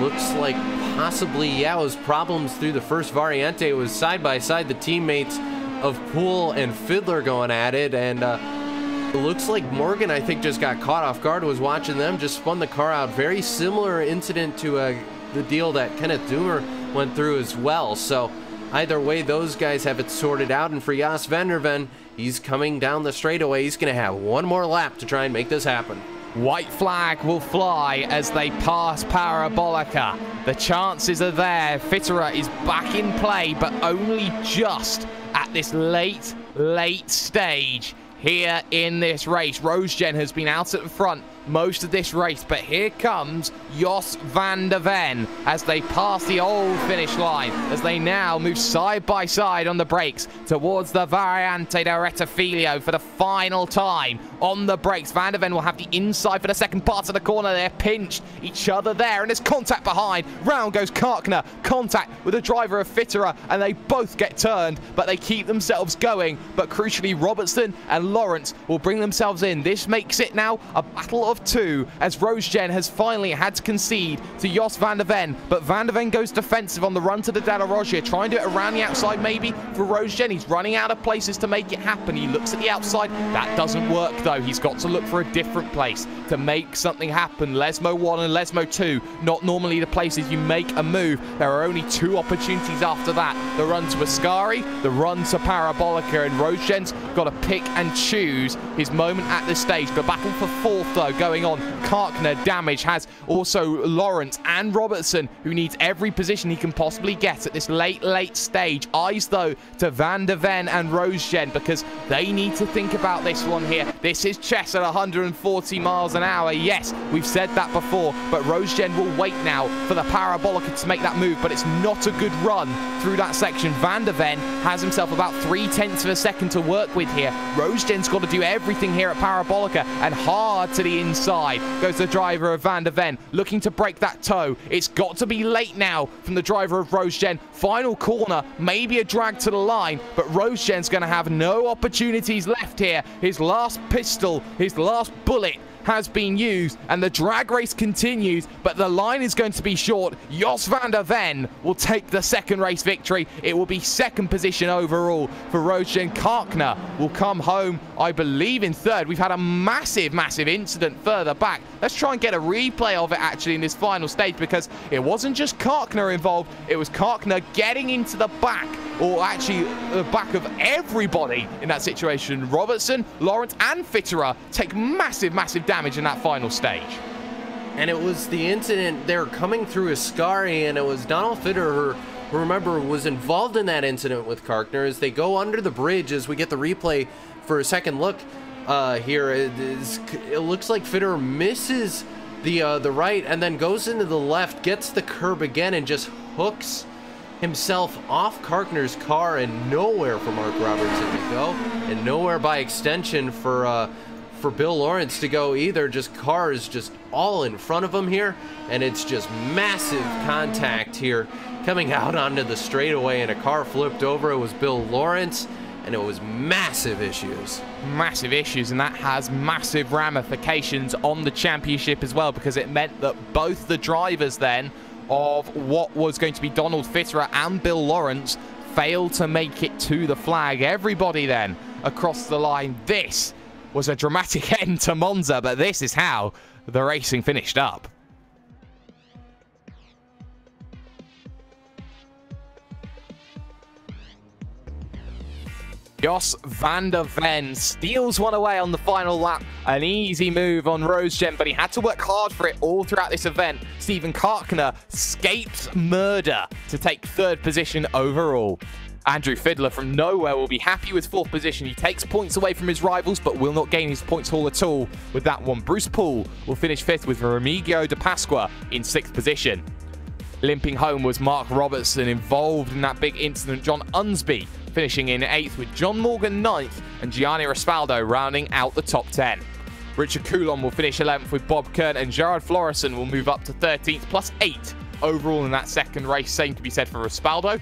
looks like possibly, it was problems through the first variante. It was side by side the teammates of Poole and Fiddler going at it, and it looks like Morgan, I think, just got caught off guard, was watching them, just spun the car out. Very similar incident to the deal that Kenneth Doomer went through as well. So either way, those guys have it sorted out. And for Jos van der Ven, he's coming down the straightaway. He's going to have 1 more lap to try and make this happen. White flag will fly as they pass Parabolica. The chances are there. Fitterer is back in play, but only just at this late stage here in this race. Roosjen has been out at the front most of this race, but here comes Jos van der Ven as they pass the old finish line, as they now move side by side on the brakes towards the Variante de Rettifilo for the final time on the brakes. Van der Ven will have the inside for the second part of the corner. They're pinched each other there, and there's contact behind. Round goes Karkner, contact with the driver of Fitterer, and they both get turned, but they keep themselves going. But crucially, Robertson and Lawrence will bring themselves in. This makes it now a battle of 2 as Roosgen has finally had to concede to Jos van der Ven, but van der Ven goes defensive on the run to the De La Roche here, trying to do it around the outside maybe for Roosgen. He's running out of places to make it happen. He looks at the outside. That doesn't work though. He's got to look for a different place to make something happen. Lesmo 1 and Lesmo 2, not normally the places you make a move. There are only 2 opportunities after that. The run to Ascari, the run to Parabolica, and Roosgen's got to pick and choose his moment at this stage. The battle for 4th though going on. Karkner damage has also Lawrence and Robertson, who needs every position he can possibly get at this late stage. Eyes though to van der Ven and Roosgen, because they need to think about this one here. This is chess at 140 miles an hour. Yes, we've said that before, but Roosgen will wait now for the Parabolica to make that move, but it's not a good run through that section. Van der Ven has himself about 0.3 of a second to work with here. Roosgen's got to do everything here at Parabolica, and hard to the inside goes the driver of van der Ven, looking to break that toe. It's got to be late now from the driver of Roosgen. Final corner, maybe a drag to the line, but Roosgen's going to have no opportunities left here. His last pistol, his last bullet has been used, and the drag race continues, but the line is going to be short. Jos van der Ven will take the second race victory. It will be 2nd position overall for Roosgen. Karkner will come home, I believe, in 3rd. We've had a massive incident further back. Let's try and get a replay of it actually in this final stage, because it wasn't just Karkner involved, it was Karkner getting into the back, or actually the back of everybody in that situation. Robertson, Lawrence and Fitterer take massive damage in that final stage. And it was the incident, they're coming through Ascari, and it was Donald Fitterer who, remember, was involved in that incident with Karkner. As they go under the bridge, as we get the replay for a second look here, it looks like Fitterer misses the right and then goes into the left, gets the curb again, and just hooks himself off Karkner's car, and nowhere for Mark Robertson to go, and nowhere by extension for Bill Lawrence to go either. Just cars just all in front of him here, and it's just massive contact here coming out onto the straightaway, and a car flipped over. It was Bill Lawrence, and it was massive issues. Massive issues, and that has massive ramifications on the championship as well, because it meant that both the drivers then of what was going to be Donald Fitterer and Bill Lawrence failed to make it to the flag. Everybody then across the line. This was a dramatic end to Monza, but this is how the racing finished up. Jos van der Ven steals one away on the final lap. An easy move on Roosgen, but he had to work hard for it all throughout this event. Steven Karkner escapes murder to take 3rd position overall. Andrew Fiddler from nowhere will be happy with 4th position. He takes points away from his rivals, but will not gain his points haul at all with that one. Bruce Poole will finish 5th with Remigio de Pasqua in 6th position. Limping home was Mark Robertson, involved in that big incident. John Unsby finishing in 8th with John Morgan 9th and Gianni Raspaldo rounding out the top 10. Richard Coulomb will finish 11th with Bob Kern, and Gerard Florison will move up to 13th, plus 8 overall in that second race. Same to be said for Raspaldo.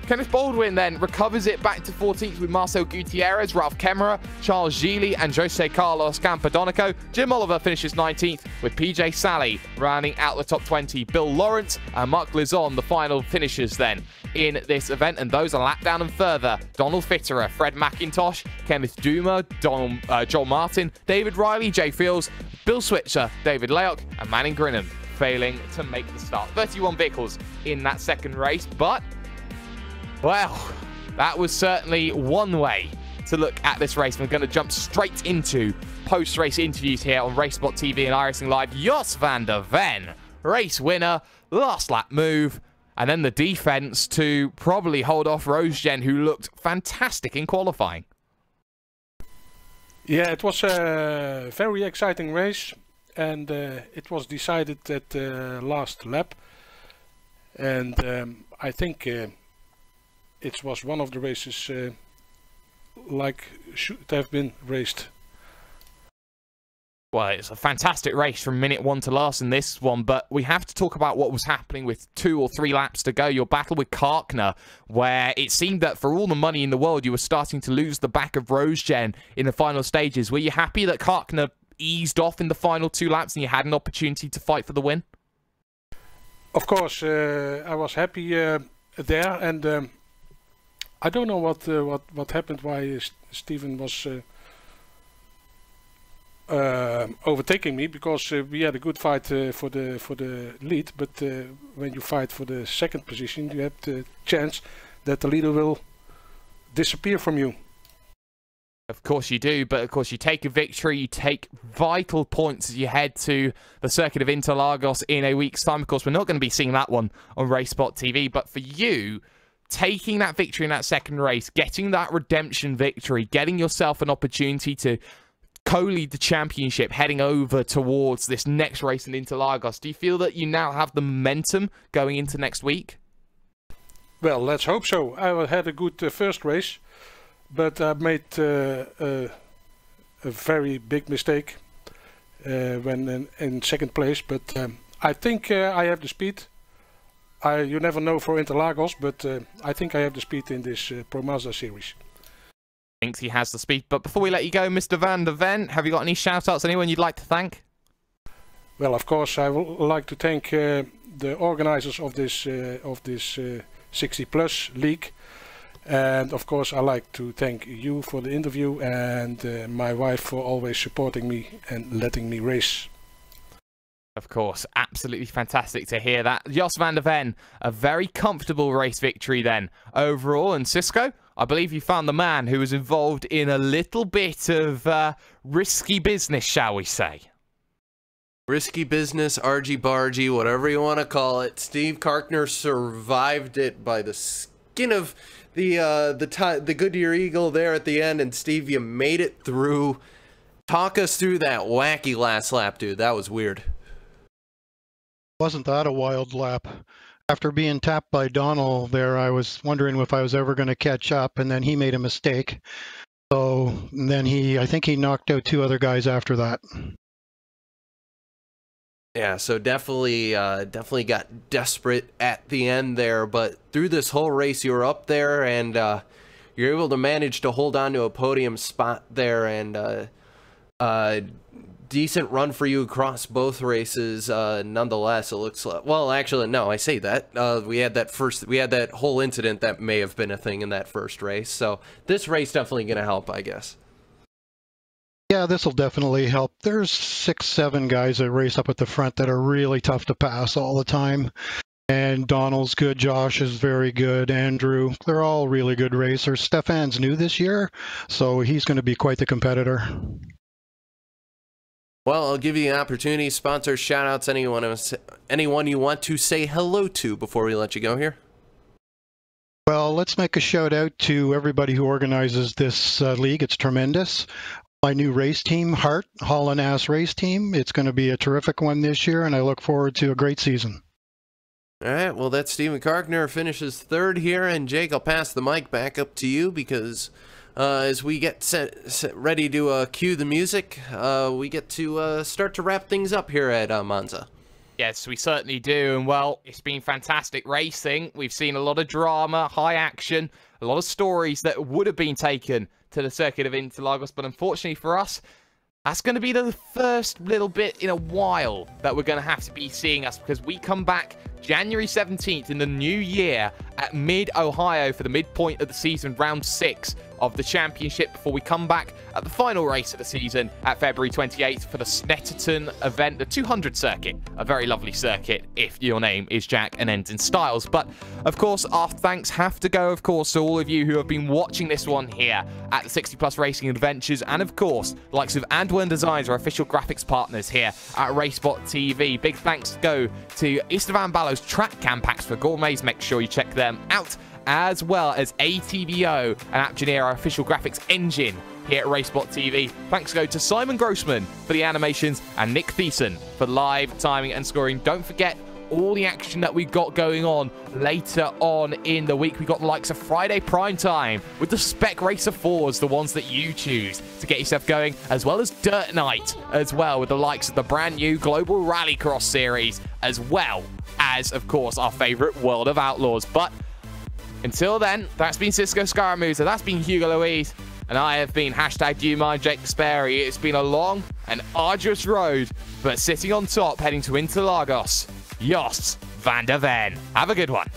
Kenneth Baldwin then recovers it back to 14th with Marcel Gutierrez, Ralph Kemmerer, Charles Gili and Jose Carlos Campodonico. Jim Oliver finishes 19th with PJ Sally rounding out the top 20. Bill Lawrence and Mark Lizon, the final finishers then in this event, and those are lap down and further. Donald Fitterer, Fred McIntosh, Kenneth Duma, Joel Martin, David Riley, Jay Fields, Bill Switzer, David Layok and Manning Grinham failing to make the start. 31 vehicles in that second race, but well, that was certainly one way to look at this race. We're going to jump straight into post-race interviews here on RaceSpotTV and iRacing Live. Jos van der Ven, race winner, last lap move, and then the defense to probably hold off Roosgen, who looked fantastic in qualifying. Yeah, it was a very exciting race, and it was decided at the last lap, and I think it was one of the races like should have been raced. Well, it's a fantastic race from minute 1 to last in this one, but we have to talk about what was happening with 2 or 3 laps to go. Your battle with Karkner, where it seemed that for all the money in the world, you were starting to lose the back of Roosgen in the final stages. Were you happy that Karkner eased off in the final 2 laps and you had an opportunity to fight for the win? Of course, I was happy there, and I don't know what happened, why Steven was overtaking me, because we had a good fight for the lead, but when you fight for the second position, you have the chance that the leader will disappear from you. Of course you do, but of course you take a victory, you take vital points as you head to the circuit of Interlagos in a week's time. Of course, we're not going to be seeing that one on RaceSpotTV, but for you, taking that victory in that second race, getting that redemption victory, getting yourself an opportunity to co-lead the championship, heading over towards this next race in Interlagos, do you feel that you now have the momentum going into next week? Well, let's hope so. I had a good first race, but I made a very big mistake when in second place. But I think I have the speed. You never know for Interlagos, but I think I have the speed in this Pro Mazda series. Thinks he has the speed. But before we let you go, Mr. Van der Ven, have you got any shout-outs? Anyone you'd like to thank? Well, of course, I would like to thank the organizers of this 60 Plus League. And of course, I like to thank you for the interview, and my wife for always supporting me and letting me race. Of course, absolutely fantastic to hear that. Jos van der Ven, a very comfortable race victory then overall. And Cisco, I believe you found the man who was involved in a little bit of risky business, shall we say. Risky business, argy-bargy, whatever you want to call it. Steve Karkner survived it by the skin of the Goodyear Eagle there at the end. And Steve, you made it through. Talk us through that wacky last lap, dude. That was weird. Wasn't that a wild lap? After being tapped by Donald there, I was wondering if I was ever going to catch up, and then he made a mistake. So then I think he knocked out 2 other guys after that. Yeah, so definitely got desperate at the end there, but through this whole race you were up there, and you're able to manage to hold on to a podium spot there, and decent run for you across both races. Nonetheless, it looks like, well, actually, no, I say that we had that whole incident that may have been a thing in that first race. So this race definitely going to help, I guess. Yeah, this will definitely help. There's 6, 7 guys that race up at the front that are really tough to pass all the time. And Donald's good, Josh is very good, Andrew, they're all really good racers. Stefan's new this year, so he's going to be quite the competitor. Well, I'll give you an opportunity, sponsors, shout-outs, anyone you want to say hello to before we let you go here. Well, let's make a shout-out to everybody who organizes this league. It's tremendous. My new race team, Hart, Holland Ass Race Team. It's going to be a terrific one this year, and I look forward to a great season. All right, well, that's Steven Karkner, finishes 3rd here, and Jake, I'll pass the mic back up to you because as we get set ready to cue the music, we get to start to wrap things up here at Monza. Yes, we certainly do, and well, it's been fantastic racing. We've seen a lot of drama, high action, a lot of stories that would have been taken to the circuit of Interlagos, but unfortunately for us, that's going to be the first little bit in a while that we're going to have to be seeing us, because we come back January 17th in the new year at Mid-Ohio for the midpoint of the season, round 6 of the championship, before we come back at the final race of the season at February 28th for the Snetterton event, the 200 circuit, a very lovely circuit if your name is Jack and ends in Styles. But of course, our thanks have to go, of course, to all of you who have been watching this one here at the 60 Plus Racing Adventures, and of course, the likes of Andwern Designs, our official graphics partners here at RaceSpotTV. Big thanks go to Istvan Ballo's track cam packs for gourmets. Make sure you check them out, as well as ATVO and Apgeneer, our official graphics engine here at RaceSpotTV. Thanks go to Simon Grossman for the animations and Nick Thiessen for live timing and scoring. Don't forget all the action that we got going on later on in the week. We got the likes of Friday Prime Time with the Spec Racer 4s, the ones that you choose to get yourself going, as well as Dirt Night as well, with the likes of the brand new Global Rallycross series, as well as, of course, our favorite World of Outlaws. But until then, that's been Cisco Scaramuza, that's been Hugo Louise, and I have been #YouMind Jake Sperry. It's been a long an arduous road, but sitting on top heading to Interlagos, Jos van der Ven. Have a good one.